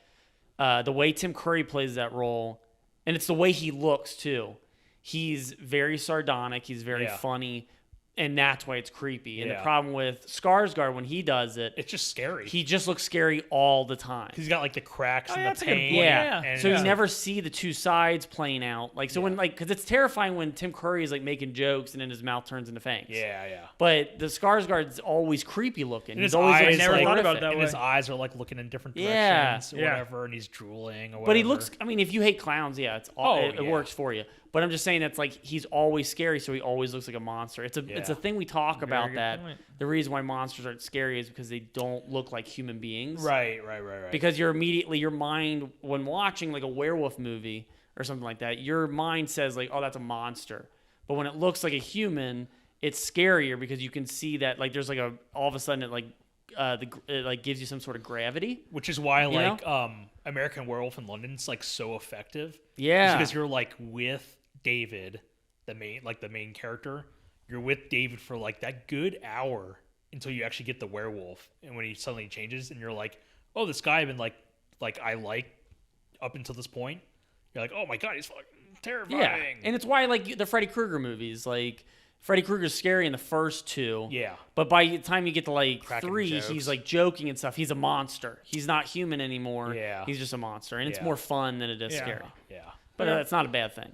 the way Tim Curry plays that role, and it's the way he looks too. He's very sardonic. He's very funny. And that's why it's creepy. And the problem with Skarsgård, when he does it, it's just scary. He just looks scary all the time. He's got like the cracks and the that's a good pain. point. And so you never see the two sides playing out. Like when because it's terrifying when Tim Curry is like making jokes and then his mouth turns into fangs. Yeah. But the Skarsgård's always creepy looking. And He's his always eyes, never thought about it that and way. his eyes are like looking in different directions or whatever, and he's drooling or whatever. But he looks. I mean, if you hate clowns, it's it works for you. But I'm just saying it's like he's always scary, so he always looks like a monster. It's a thing we talk about that. Point. The reason why monsters aren't scary is because they don't look like human beings. Right. Because your mind when watching like a werewolf movie or something like that, your mind says like, oh, that's a monster. But when it looks like a human, it's scarier because you can see that like there's like all of a sudden it like gives you some sort of gravity. Which is why American Werewolf in London's like so effective. Yeah. Because you're like with David, the main character. You're with David for like that good hour until you actually get the werewolf, and when he suddenly changes, and you're like, "Oh, this guy I've been like I like up until this point." You're like, "Oh my god, he's fucking terrifying." Yeah, and it's why like the Freddy Krueger movies, like Freddy Krueger's scary in the first two. Yeah. But by the time you get to like Cracking 3, jokes. he's like joking and stuff. He's a monster. He's not human anymore. Yeah. He's just a monster, and it's Yeah. more fun than it is scary. Yeah. But it's not a bad thing.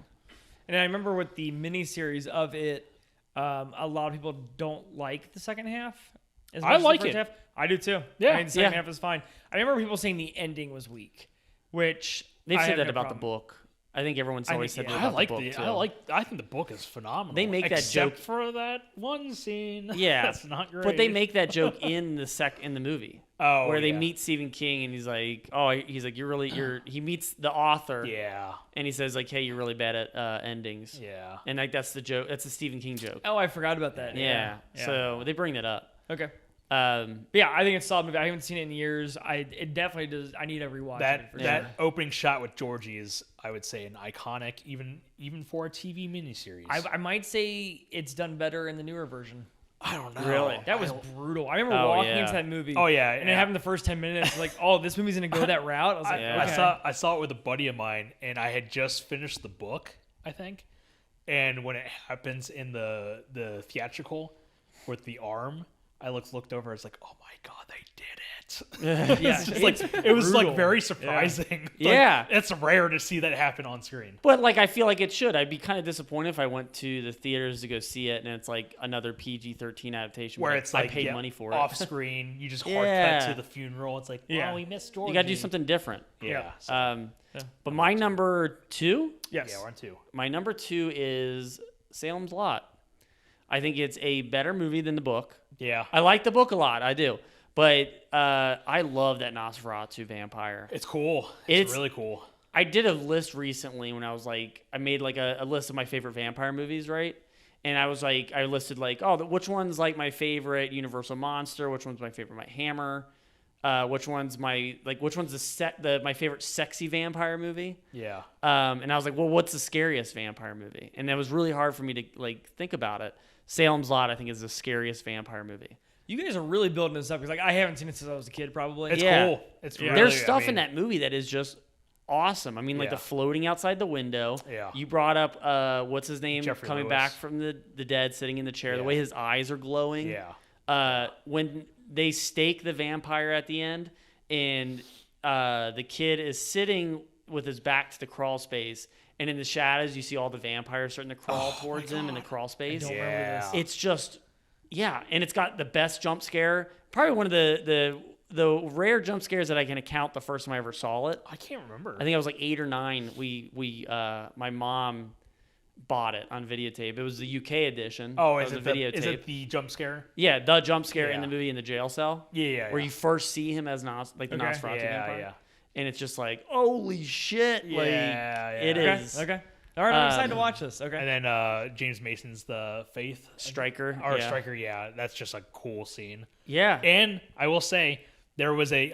And I remember with the miniseries of it, a lot of people don't like the second half. As much I as the like first it. half. I do too. Yeah. I mean, the second Yeah. half is fine. I remember people saying the ending was weak, which They've I said have that no about problem. the book. I think everyone's always said that I about like the book too. I think the book is phenomenal. They make that except joke- for that one scene. Yeah, That's not great. But they make that joke in the movie. Oh, where they yeah. meet Stephen King and he's like, he meets the author. Yeah. And he says like, hey, you're really bad at endings. Yeah. And like that's the joke. That's the Stephen King joke. Oh, I forgot about that. Yeah. So they bring that up. Okay. Um, But yeah, I think it's a solid movie. I haven't seen it in years. It definitely does. I need to rewatch it. For That sure. opening shot with Georgie is, I would say, an iconic, even for a TV miniseries. I might say it's done better in the newer version. I don't know. Really? That was brutal. I remember Oh, walking yeah. into that movie. Oh, yeah, and yeah. it happened the first 10 minutes. Like, oh, this movie's gonna go that route. I was like, okay. I saw it with a buddy of mine, and I had just finished the book, I think. And when it happens in the theatrical with the arm, I looked over. I was like, "Oh my god, they did it!" Yeah, It's just like it was like very surprising. Yeah. Like, it's rare to see that happen on screen. but like I feel like it should. I'd be kind of disappointed if I went to the theaters to go see it and it's like another PG-13 adaptation Where but it's I like paid money for off it. screen. You just hard Yeah. cut to the funeral. It's like, Yeah. oh, we missed Georgie. You got to do something different. Yeah. So, But my number 2. Yes. yeah, we're on 2. My number 2 is Salem's Lot. I think it's a better movie than the book. Yeah. I like the book a lot. I do. But I love that Nosferatu Vampire. It's cool. It's- It's really cool. I did a list recently when I was like, I made like a list of my favorite vampire movies, right? And I was like, I listed like, which one's like my favorite Universal monster? Which one's my favorite Hammer? Which one's my favorite sexy vampire movie? Yeah. And I was like, well, what's the scariest vampire movie? And it was really hard for me to like think about it. Salem's Lot, I think, is the scariest vampire movie. You guys are really building this up because like I haven't seen it since I was a kid, probably. It's Yeah. cool. It's really, There's stuff in that movie that is just awesome. I mean, like Yeah. the floating outside the window. Yeah. You brought up what's his name Jeffrey coming Lewis. back from the dead, sitting in the chair. The Yeah. way his eyes are glowing. Yeah. When they stake the vampire at the end, and the kid is sitting with his back to the crawl space, and in the shadows you see all the vampires starting to crawl towards him in the crawl space. don't remember this. It's just, yeah, and it's got the best jump scare. Probably one of the the rare jump scares that I can account the first time I ever saw it. I can't remember. I think I was like 8 or 9. My mom bought it on videotape. It was the UK edition. Oh, of is it the videotape? Is it the jump scare? Yeah, the jump scare in Yeah. the movie in the jail cell. Yeah. Where you first see him as the Nosferatu Vampire. Yeah. And it's just like, holy shit! Yeah, Like, yeah. it Okay. is. Okay. All right. I'm excited to watch this. Okay. And then James Mason's the Faith Striker. or yeah. Striker. Yeah, that's just a cool scene. Yeah. And I will say there was a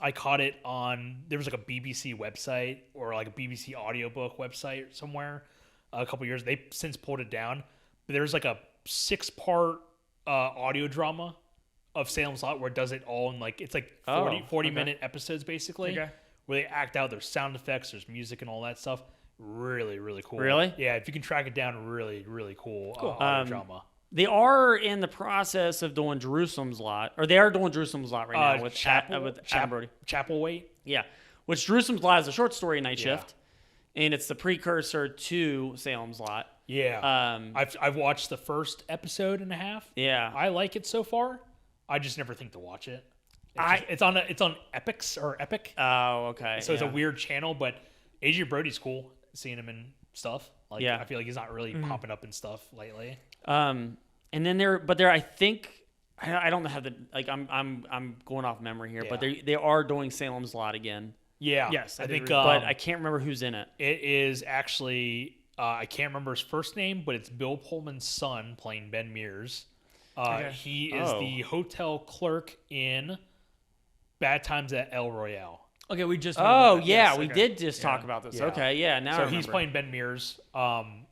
I caught it on there was like a BBC website or like a BBC audiobook website somewhere a couple years. They since pulled it down. But there's like a 6-part audio drama of Salem's Lot where it does it all in like it's like 40 minute episodes basically. Okay. Where they act out, there's sound effects, there's music and all that stuff. Really, really cool. Really? Yeah, if you can track it down, really, really cool. Audio drama. They are in the process of doing Jerusalem's Lot, or they are doing Jerusalem's Lot right now with Adam Brody. Chapel Wait. Yeah, which Jerusalem's Lot is a short story Night Yeah. Shift, and it's the precursor to Salem's Lot. Yeah. I've watched the first episode and a half. Yeah, I like it so far. I just never think to watch it. It's on Epics or Epic. Oh, okay. So it's a weird channel, but AJ Brody's cool. Seeing him in stuff. Like Yeah. I feel like he's not really popping up in stuff lately. And then I think I don't have the like I'm going off memory here, but they are doing Salem's Lot again. Yeah. Yes, I think. But I can't remember who's in it. It is actually I can't remember his first name, but it's Bill Pullman's son playing Ben Mears. He is the hotel clerk in Bad Times at El Royale. Okay. We just. Oh yeah, Yes, we okay. did just talk about this. Yeah. Okay, yeah. Now I So remember. he's playing Ben Mears. I'm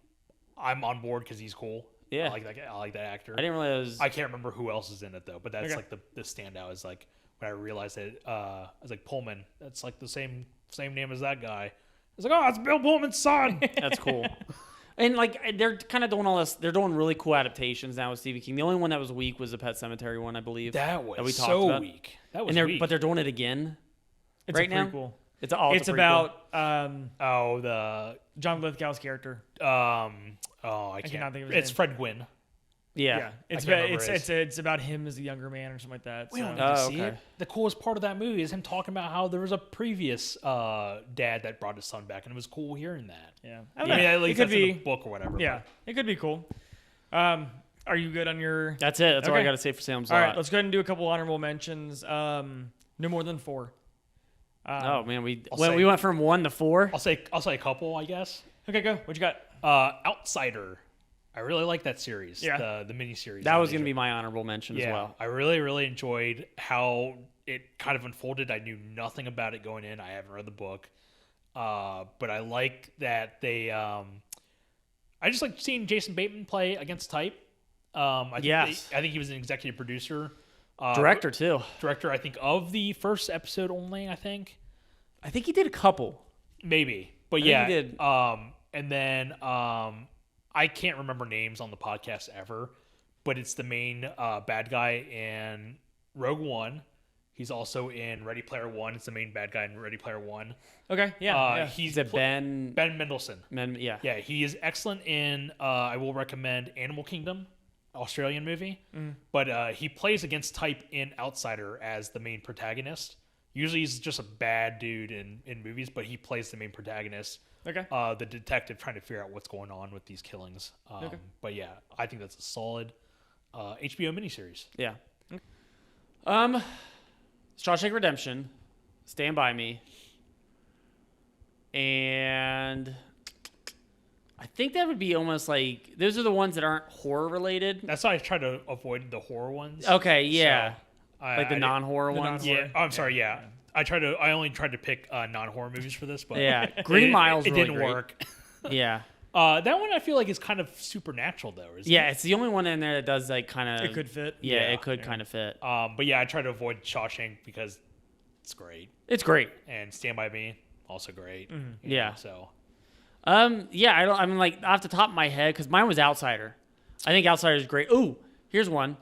on board because he's cool. Yeah. I like that actor. I didn't realize. I can't remember who else is in it though, but that's Okay. like the standout is like when I realized it. I was like Pullman. That's like the same name as that guy. It's like, oh, it's Bill Pullman's son. That's cool. And like they're kind of doing all this. They're doing really cool adaptations now with Stephen King. The only one that was weak was the Pet Cemetery one, I believe. That was we talked so about. weak. That was weak. But they're doing it again. It's right a now? prequel. It's It's a prequel. about the John Lithgow's character. I can't cannot think of his It's name. Fred Gwynn. Yeah. It's can't remember it's about him as a younger man or something like that. We so- don't need to see okay. it. The coolest part of that movie is him talking about how there was a previous dad that brought his son back, and it was cool hearing that. Yeah. I mean, at it least could that's in be. the book or whatever. Yeah. It could be cool. Are you good on your? That's it. That's all I Okay. got to say for Salem's All Lot. right. Let's go ahead and do a couple honorable mentions. No more than 4. Oh man, we say- went from 1 to 4. I'll say a couple, I guess. Okay, go. What you got? Outsider. I really like that series. Yeah. The miniseries. That was going to be my honorable mention as well. I really, really enjoyed how it kind of unfolded. I knew nothing about it going in. I haven't read the book. But I like that they I just like seeing Jason Bateman play against type. I think he was an executive producer. Director too. Director, I think, of the first episode only, I think. I think he did a couple. Maybe. But think yeah. he did. And then I can't remember names on the podcast ever, but it's the main bad guy in Rogue One. He's also in Ready Player One. It's the main bad guy in Ready Player One. Okay. Yeah. He's Ben Mendelsohn. Yeah. Yeah, he is excellent in, I will recommend Animal Kingdom, Australian movie. But he plays against type in Outsider as the main protagonist. Usually he's just a bad dude in movies, but he plays the main protagonist. Okay. The detective trying to figure out what's going on with these killings. Okay. But yeah, I think that's a solid HBO miniseries. Yeah. Shawshank Redemption, Stand By Me, and I think that would be almost like those are the ones that aren't horror related. That's why I try to avoid the horror ones. Okay, yeah, So, like the non-horror ones. Yeah, I'm sorry. Yeah, I only tried to pick non-horror movies for this, but Yeah, Green Mile's it really didn't great. work. Yeah, That one I feel like is kind of supernatural though. Isn't yeah, it? it's the only one in there that does like kind of. It could fit. Yeah, Yeah, it could kind of fit. But yeah, I try to avoid Shawshank because it's great, It's great. and Stand By Me also great. you Yeah. know, so Yeah, I mean, like off the top of my head, because mine was Outsider. I think Outsider is great. Ooh, here's one.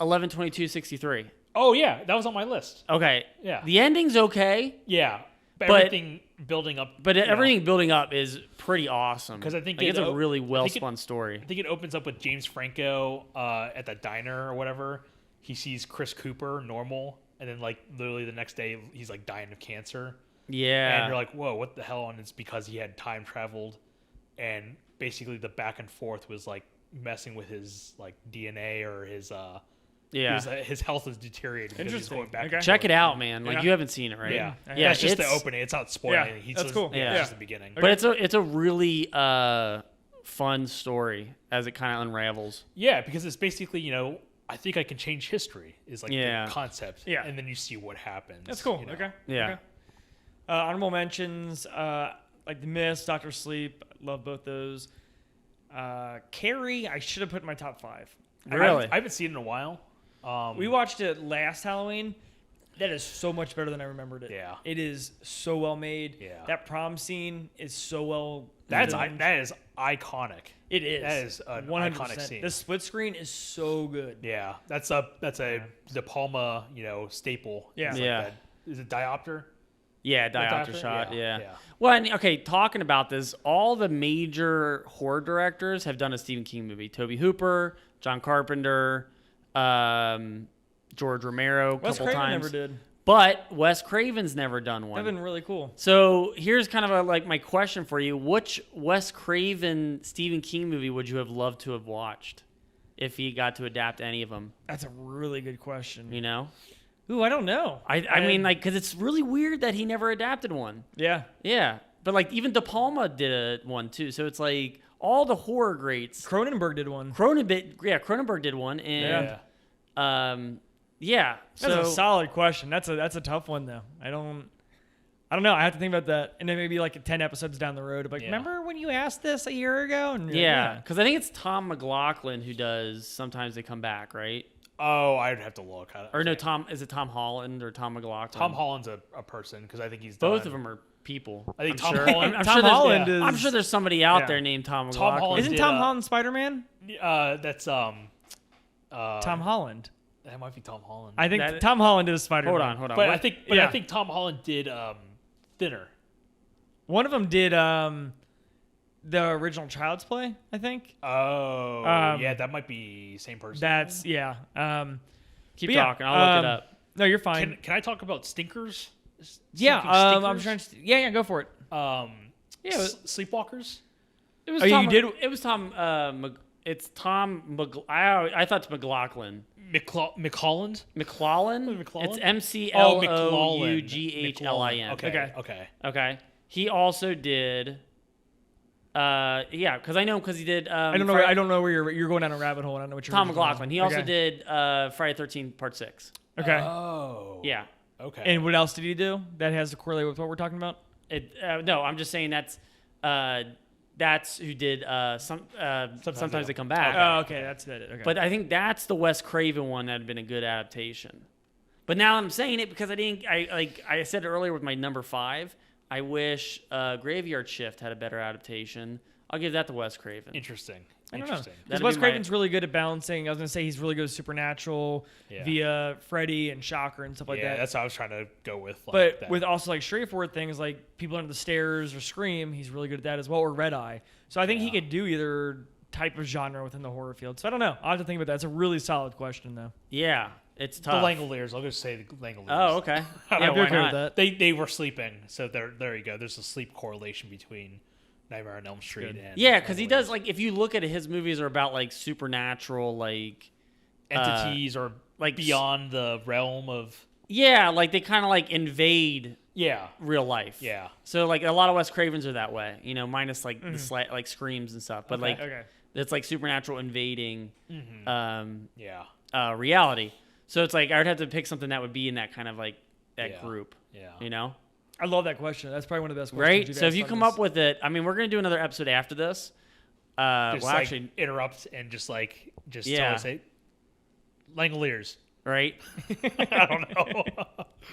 11/22/63. oh yeah, that was on my list. Okay. Yeah. The ending's okay, Yeah, but But- everything building up. but you know, everything building up is pretty awesome. 'Cause I think like, it it's a o- really I think well it- spun story. I think it opens up with James Franco at the diner or whatever. He sees Chris Cooper, normal, and then like literally the next day he's like dying of cancer. Yeah. And you're like, whoa, what the hell? And it's because he had time traveled, and basically the back and forth was like messing with his like DNA or his his health is deteriorating. Because he's going back. Okay. Check it out, man. Like you haven't seen it, right? Yeah, yeah. It's just the opening. It's not spoiling. Yeah, that's cool. Yeah, it's just the beginning. But it's a really fun story as it kind of unravels. Yeah, because it's basically I think I can change history is like the concept. Yeah, and then you see what happens. That's cool. Okay. Yeah. Okay. Honorable mentions, like The Mist, Dr. Sleep. Love both those. Carrie, I should have put in my top 5. Really? I haven't seen it in a while. We watched it last Halloween. That is so much better than I remembered it. Yeah. It is so well made. Yeah. That prom scene is so well That done. is iconic. It is. That is an 100%. iconic scene. The split screen is so good. Yeah, that's a De Palma, staple. Yeah. It's Yeah. Like that. Is it diopter? Yeah, diopter diopter? shot. Yeah, Yeah. yeah. Well, and, okay, talking about this, all the major horror directors have done a Stephen King movie. Tobe Hooper, John Carpenter, George Romero, a Wes couple Craven times. never did. But Wes Craven's never done one. That'd been really cool. So here's kind of my question for you: which Wes Craven Stephen King movie would you have loved to have watched if he got to adapt any of them? That's a really good question. You know, Ooh, I don't know. I mean, like, because it's really weird that he never adapted one. Yeah. Yeah, but like even De Palma did one too. So it's like all the horror greats. Cronenberg did one. Cronenberg did one, and yeah. That's So a solid question. That's a tough one though. I don't know. I have to think about that, and then maybe like 10 episodes down the road. Like, remember when you asked this a year ago? And you're yeah, like, because I think it's Tom McLaughlin who does Sometimes They Come Back, right? Oh, I'd have to look. Or no, is it Tom Holland or Tom McLaughlin? Tom Holland's a person because I think he's Both done. of them are people. I think I'm Tom sure. Holland. I'm Tom sure there's- Holland is. I'm sure there's somebody out there named Tom McLaughlin. Holland Isn't did, Tom Holland Spider-Man? That's Tom Holland. That might be Tom Holland. I think Tom Holland is Spider-Man. Hold on. But What? I think Tom Holland did Thinner. One of them did the original Child's Play, I think. Oh, yeah, that might be same person. That's Keep but yeah, talking. I'll look it up. No, you're fine. Can I talk about stinkers? Yeah, Stinkers? I'm trying to. Yeah, go for it. Sleepwalkers. It was Oh, Tom, you did- It was Tom. It's Tom. I thought it's McLaughlin. McClelland. McLaughlin. McClellan? It's McLaughlin. Okay. He also did. Because I know because he did. I don't know. I don't know where you're going down a rabbit hole. I don't know what you're. Tom McLaughlin. He also did Friday the 13th Part 6. Okay. Oh. Yeah. Okay. And what else did he do that has to correlate with what we're talking about? No, I'm just saying that's who did Sometimes They Come Back. Oh, okay, that's it. Okay. But I think that's the Wes Craven one that had been a good adaptation. But now I'm saying it because I said it earlier with my number 5. I wish Graveyard Shift had a better adaptation. I'll give that to Wes Craven. Interesting. I don't know. Interesting. Because Wes Craven's really good at balancing. I was going to say he's really good at Supernatural via Freddy and Shocker and stuff like that. Yeah, that's what I was trying to go with. But with also like straightforward things like People Under the Stairs or Scream, he's really good at that as well, or Red Eye. So I think he could do either type of genre within the horror field. So I don't know. I'll have to think about that. It's a really solid question, though. Yeah, it's the tough. Langoliers. I'll just say the Langoliers. Oh, okay. Yeah, I'd be why okay not? with that. They were sleeping, so there you go. There's a sleep correlation between Nightmare on Elm Street and Yeah, because he Langoliers. does, like, if you look at it, his movies are about, like, supernatural, like... entities or like beyond the realm of Yeah, like, they kind of, like, invade real life. Yeah. So, like, a lot of Wes Cravens are that way, minus, like, the like, screams and stuff. But, it's, like, supernatural invading reality. So it's, like, I would have to pick something that would be in that kind of, like, that group. Yeah. I love that question. That's probably one of the best questions. Right? you've So if asked you on come this. up with it, I mean, we're going to do another episode after this. Actually interrupt and just totally say Langoliers. Right? I don't know.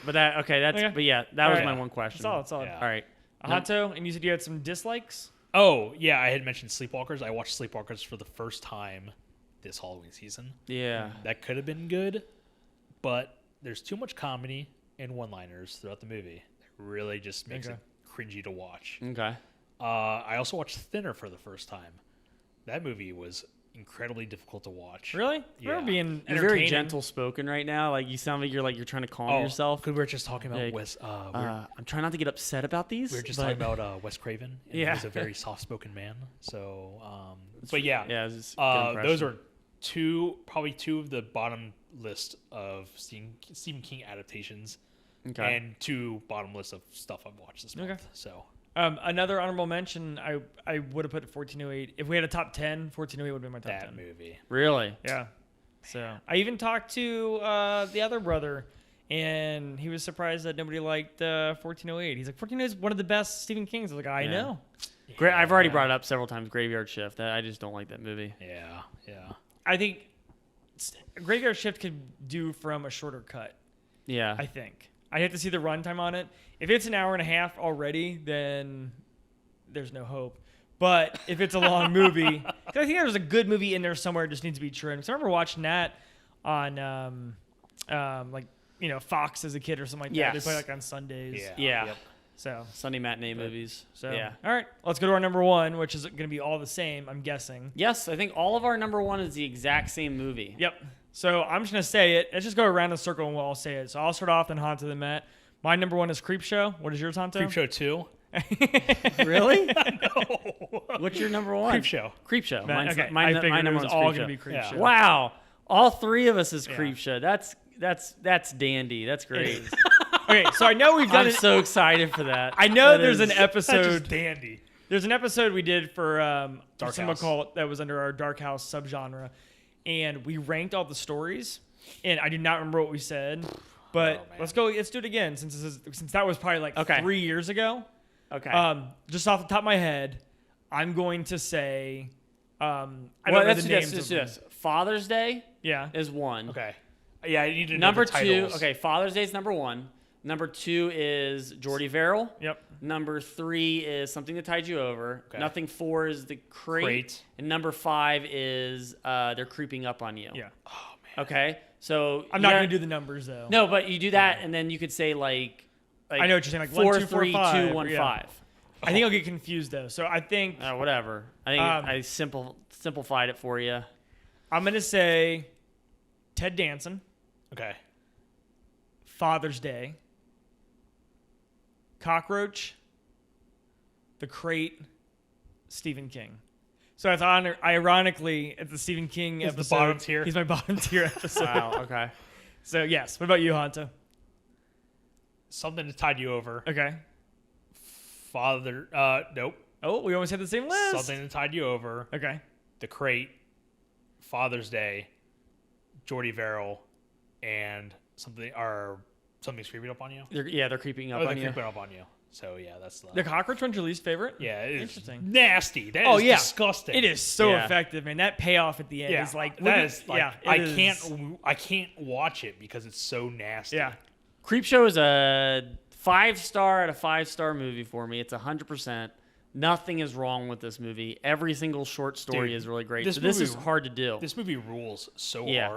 But that was my one question. Solid. Yeah. All right. Honto, and you said you had some dislikes? Oh, yeah, I had mentioned Sleepwalkers. I watched Sleepwalkers for the first time this Halloween season. Yeah. That could have been good, but there's too much comedy and one-liners throughout the movie. It really just makes it cringy to watch. Okay. I also watched Thinner for the first time. That movie was incredibly difficult to watch. Really? Yeah. We're being You're very entertaining. gentle spoken right now. Like you sound like you're trying to calm yourself. Because we're just talking about Like, Wes. I'm trying not to get upset about these. We were just but- talking about Wes Craven. And Yeah. He's a very soft-spoken man. So, but yeah, Yeah, it's a good impression. those are probably two of the bottom list of Stephen King adaptations, Okay. and 2 bottom lists of stuff I've watched this month. Okay. So Another honorable mention, I would have put 1408. If we had a top 10, 1408 would have been my top that 10. movie. Really? Yeah. So I even talked to the other brother, and he was surprised that nobody liked 1408. He's like, 1408 is one of the best Stephen King's. I was like, I Yeah. know. Great. I've already brought it up several times. Graveyard Shift. I just don't like that movie. Yeah. I think Graveyard Shift could do from a shorter cut. Yeah. I think. I have to see the runtime on it. If it's an hour and a half already, then there's no hope. But if it's a long movie, 'cause I think there's a good movie in there somewhere. It just needs to be trimmed. Because I remember watching that on Fox as a kid or something like that. Yes. They play like on Sundays. Yeah. Yep. So Sunday matinee movies. So Yeah. all right, let's go to our number one, which is going to be all the same. I'm guessing. Yes, I think all of our number one is the exact same movie. Yep. So I'm just going to say it. Let's just go around in a circle and we'll all say it. So I'll start off, then Honto, then Matt. My number one is Creepshow. What is yours, Honto? Creepshow 2. Really? No. What's your number one? Creepshow. Creepshow. Matt, Mine's, okay. my I figured it number was one's all Creepshow. going to be Creepshow. Yeah. Wow. All 3 of us is Yeah. Creepshow. That's dandy. That's great. Okay, so I know we've done I'm it. so excited for that. I know That there's is- an That's just episode. dandy. There's an episode we did for Dark some House. occult that was under our Dark House subgenre, and we ranked all the stories. And I do not remember what we said, but Oh, man. let's go. Let's do it again since that was probably like Okay. 3 years ago. Okay. Just off the top of my head, I'm going to say. I don't well, know let's the do names. this. of Let's do them. this. Father's Day Yeah. is one. Okay. Yeah, I need to know Number the 2. titles. Okay, Father's Day is number 1. Number 2 is Jordy Verrill. Yep. Number 3 is Something That Tied You Over. Okay. Nothing 4 is The Crate. And number 5 is They're Creeping Up on You. Yeah. Oh man. Okay, so I'm not going to do the numbers though. No, but you do that, and then you could say like I know what you're saying. Like 4, 1, 2, 4, 3, 5. 2, 1, Yeah. 5. I think I'll get confused though. So I think Whatever. I think I simplified it for you. I'm going to say Ted Danson, Okay. Father's Day, Cockroach, The Crate, Stephen King. So that's ironically, it's the Stephen King He's the episode. bottom tier. He's my bottom tier episode. Wow. Okay. So yes. What about you, Honto? Something to tide you over. Okay. Father. Nope. Oh, we almost had the same list. Something to tide you over. Okay. The Crate. Father's Day. Jordy Verrill, and something's creeping up on you. They're creeping up They're on you. creeping up on you. So yeah, that's The cockroach one's your least favorite? yeah. It is Interesting. nasty. That Oh, is yeah. disgusting. It is so Yeah. effective, man. That payoff at the end Yeah, is like that is like yeah, I it is- can't watch it because it's so nasty. Yeah. Creepshow is a 5-star out of 5-star movie for me. It's 100%. Nothing is wrong with this movie. Every single short story Dude, is really great. this So this movie- is hard to do. This movie rules so Yeah.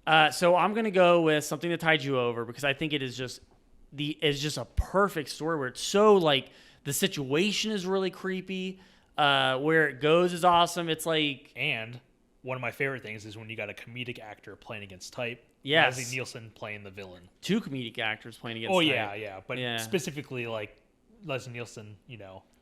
hard. So I'm gonna go with Something That Tied You Over because I think it is just a perfect story where it's so like the situation is really creepy. Where it goes is awesome. It's like And one of my favorite things is when you got a comedic actor playing against type. Yes. Leslie Nielsen playing the villain. 2 comedic actors playing against. Oh type. yeah. But Yeah. specifically like Leslie Nielsen,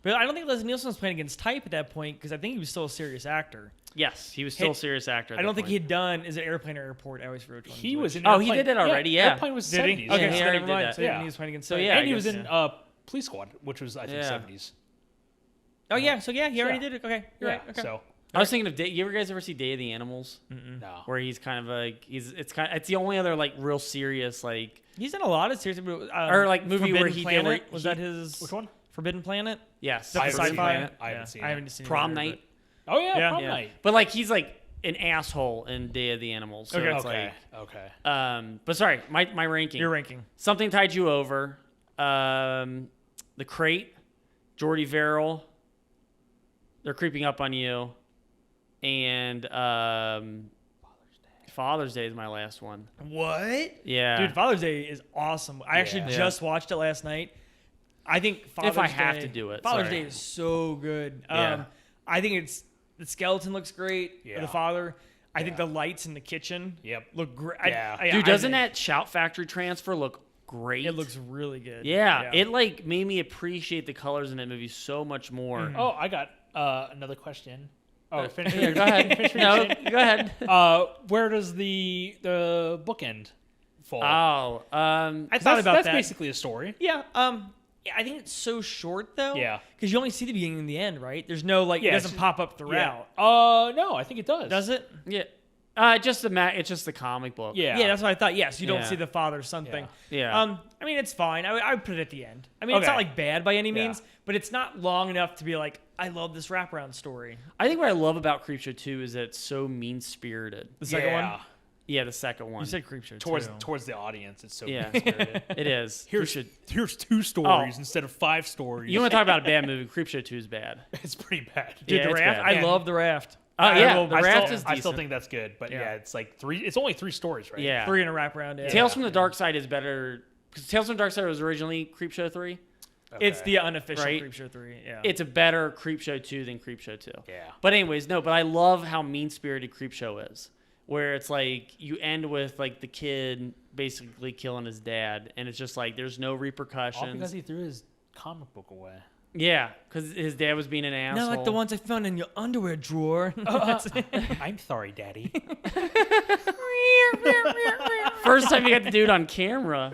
But I don't think Leslie Nielsen was playing against type at that point because I think he was still a serious actor. Yes, he was still Hey, a serious actor. At I don't that think point. he had done is it Airplane or Airport? I always forget which one. he was in. Oh, he Airplane. did that already, yeah. Airplane was Did he? 70s. Okay, Yeah, he so already never did mind. that. So Yeah. he was playing against So, type. yeah, I And he was guess, in Police Squad, which was I think Yeah. 70s. Oh yeah, so yeah, he already Yeah. did it. Okay, you're Yeah. right. Okay. So I was thinking of you ever guys ever see Day of the Animals? no. Where he's kind of like it's the only other like real serious like He's in a lot of serious or like movie Forbidden where he Planet. did was he- that his Which one? Forbidden Planet? yes Is that the haven't seen sci-fi? it. I haven't seen I it. haven't seen it Prom either, Night. Oh yeah, Yeah. Prom Yeah. Night. But like he's like an asshole in Day of the Animals. So Okay. it's Okay. Okay. like but sorry, my ranking. Your ranking. Something Tied You Over, The Crate, Jordy Verrill, They're Creeping Up on You, and Father's Day is my last one. What? Yeah. Dude, Father's Day is awesome. I actually Yeah. just watched it last night. I think Father's I have Day, to do it, Father's sorry. Day is so good. Yeah. I think the skeleton looks great. Yeah. The father. I think the lights in the kitchen look great. Yeah. Dude, doesn't that Shout Factory transfer look great? It looks really good. Yeah, it like made me appreciate the colors in that movie so much more. Mm-hmm. Oh, I got another question. Oh, finish. Yeah, go ahead. No, go ahead. Where does the bookend fall? Oh, I thought about that's that. basically a story. Yeah. Yeah, I think it's so short though. Yeah. Because you only see the beginning and the end, right? There's no it doesn't pop up throughout. No, I think it does. Does it? yeah. It's just the comic book. Yeah. Yeah, that's what I thought. Yes, you don't Yeah. see the father son thing. Yeah. I mean, it's fine. I would put it at the end. I mean, it's not Okay. like bad by any Yeah. means, but it's not long enough to be like, I love this wraparound story. I think what I love about Creepshow 2 is that it's so mean-spirited. The second one? Yeah, the second one. You said Creepshow Towards the audience, it's so Yeah. mean-spirited. It is. Here's 2 stories Oh. instead of 5 stories. You want to talk about a bad movie? Creepshow 2 is bad. It's pretty bad. Dude, Yeah, the it's raft. bad. I love the raft. Oh, yeah. will- The I Raft still, is I still decent. think that's good, but Yeah. it's like 3. It's only 3 stories, right? Yeah. 3 in a wraparound. Yeah. Tales from the Dark Side is better because Tales from the Dark Side was originally Creepshow 3. It's the unofficial Right? Creepshow 3. Yeah. It's a better Creepshow 2 than Creepshow 2. Yeah. But anyways, no, but I love how mean-spirited Creepshow is. Where it's like you end with like the kid basically killing his dad and it's just like there's no All repercussions. because he threw his comic book away. Yeah, because his dad was being an asshole. not like the ones I found in your underwear drawer. I'm sorry, Daddy. First time you got the dude on camera.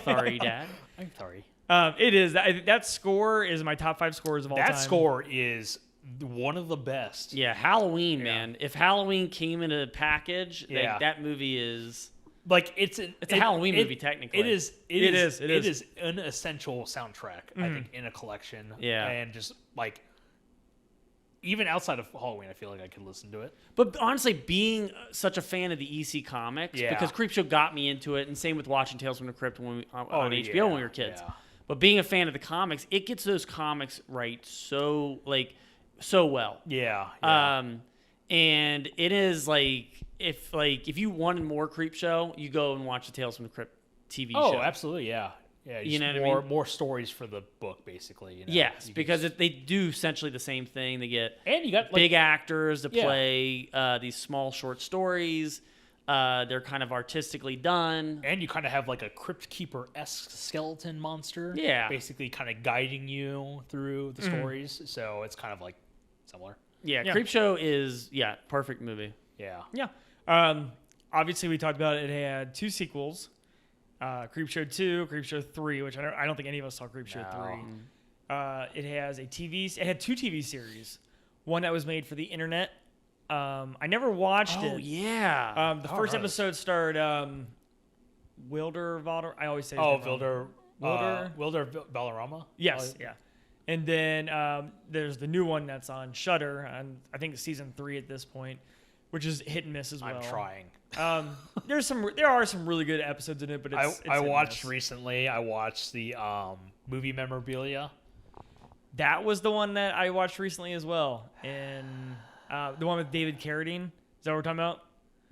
Sorry, Dad. I'm sorry. It is. That score is my top 5 scores of all time. That score is one of the best. Yeah, Halloween, man. If Halloween came in a package, Yeah. like, that movie is... Like it's a Halloween movie, technically. It is an essential soundtrack. I think in a collection. Yeah. And just like even outside of Halloween, I feel like I could listen to it. But honestly, being such a fan of the EC comics, Yeah. because Creepshow got me into it, and same with watching Tales from the Crypt on HBO when we were kids. Yeah. But being a fan of the comics, it gets those comics right so well. Yeah. And it is like if you wanted more Creepshow, you go and watch the Tales from the Crypt TV show. Oh, absolutely. Yeah. Yeah. You know what I more mean? more stories for the book, basically. You know? Yes, You can because just- they do essentially the same thing. They get and you got like, big actors to Yeah. play these small short stories. They're kind of artistically done. and you kind of have like a Crypt Keeper-esque skeleton monster. Yeah. Basically, kind of guiding you through the stories. So it's kind of like similar. Yeah, Yeah. Creepshow is perfect movie. Yeah. Yeah. Obviously, we talked about it. It had 2 sequels. Creepshow 2, Creepshow 3, which I don't think any of us saw Creepshow No. 3. It has it had 2 TV series. One that was made for the internet. I never watched it. Oh yeah. The Oh, first right. episode starred Wilder Valder. I always say his Oh, name wrong. Wilder Ballarama? Yes, yeah. And then there's the new one that's on Shudder, and I think it's season 3 at this point, which is hit and miss as well. I'm trying. There are some really good episodes in it, but it's I hit and watched miss. recently. I watched the movie memorabilia. That was the one that I watched recently as well, and the one with David Carradine. Is that what we're talking about?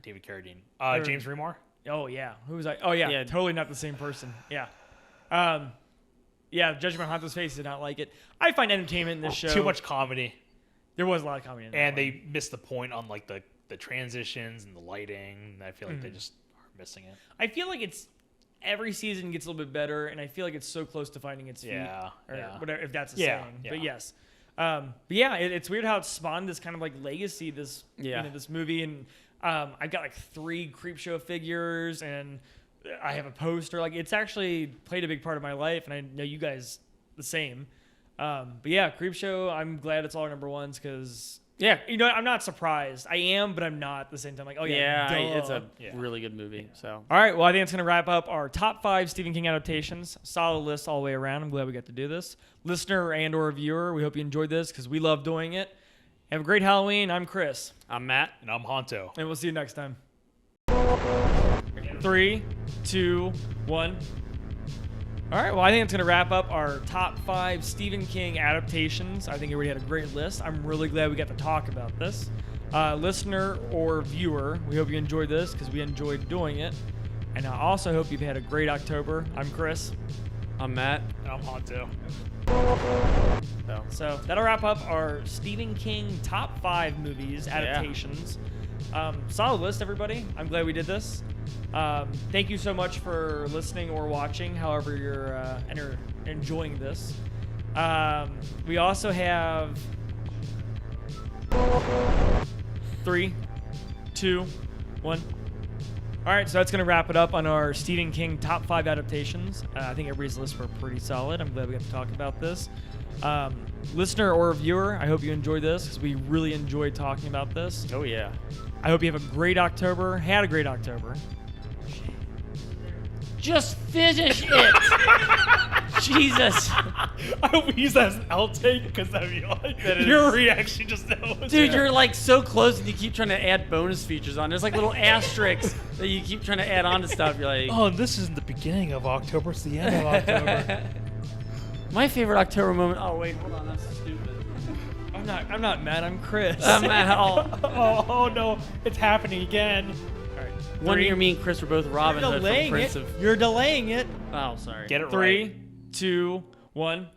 David Carradine. James Remar. Oh yeah, who was I? Oh yeah, Yeah. totally not the same person. Yeah, yeah. Judging by Honto's face, did not like it. I find entertainment in this show Too much comedy, There was a lot of comedy in that and one. they missed the point on like the transitions and the lighting. I feel like they just are missing it. I feel like it's every season gets a little bit better, and I feel like it's so close to finding its feet. Yeah, Or yeah. whatever, if that's a Yeah, saying. yeah. But yes. But yeah, it's weird how it spawned this kind of like legacy, this this movie, and I've got like 3 Creepshow figures, and I have a poster. Like it's actually played a big part of my life, and I know you guys the same. But yeah, Creepshow. I'm glad it's all number ones because you know I'm not surprised. I am, but I'm not at the same time. Like it's duh. a really good movie. So All right, well, I think it's going to wrap up our top 5 Stephen King adaptations. Solid list all the way around. I'm glad we got to do this. Listener and or viewer, we hope you enjoyed this because we love doing it. Have a great Halloween. I'm Chris, I'm Matt. And I'm Honto. and we'll see you next time. 3, 2, 1. All right, well, I think it's going to wrap up our top 5 Stephen King adaptations. I think everybody had a great list. I'm really glad we got to talk about this. Listener or viewer, we hope you enjoyed this because we enjoyed doing it. And I also hope you've had a great October. I'm Chris. I'm Matt. And I'm Honto. So. So that'll wrap up our Stephen King top 5 movies, adaptations. Solid list, everybody. I'm glad we did this. Thank you so much for listening or watching, however you're enjoying this. We also have 3, 2, 1. All right, so that's going to wrap it up on our Stephen King top 5 adaptations. I think everybody's lists were pretty solid. I'm glad we got to talk about this. Listener or viewer, I hope you enjoyed this because we really enjoyed talking about this. Oh, yeah. I hope you have a great October. Had a great October. Just finish it. Jesus. I hope we use that as an outtake because I mean, like, your reaction just now was Dude, you're like so close and you keep trying to add bonus features on. There's like little asterisks that you keep trying to add on to stuff. You're like, oh, this isn't the beginning of October, it's the end of October. My favorite October moment. Oh, wait, hold on. That's stupid. I'm not mad. I'm Chris. I'm at all. oh, no. It's happening again. All right. One year, me and Chris were both Robin Hood from Prince of... You're delaying it. Oh, sorry. Get it right. 3, 2, 1.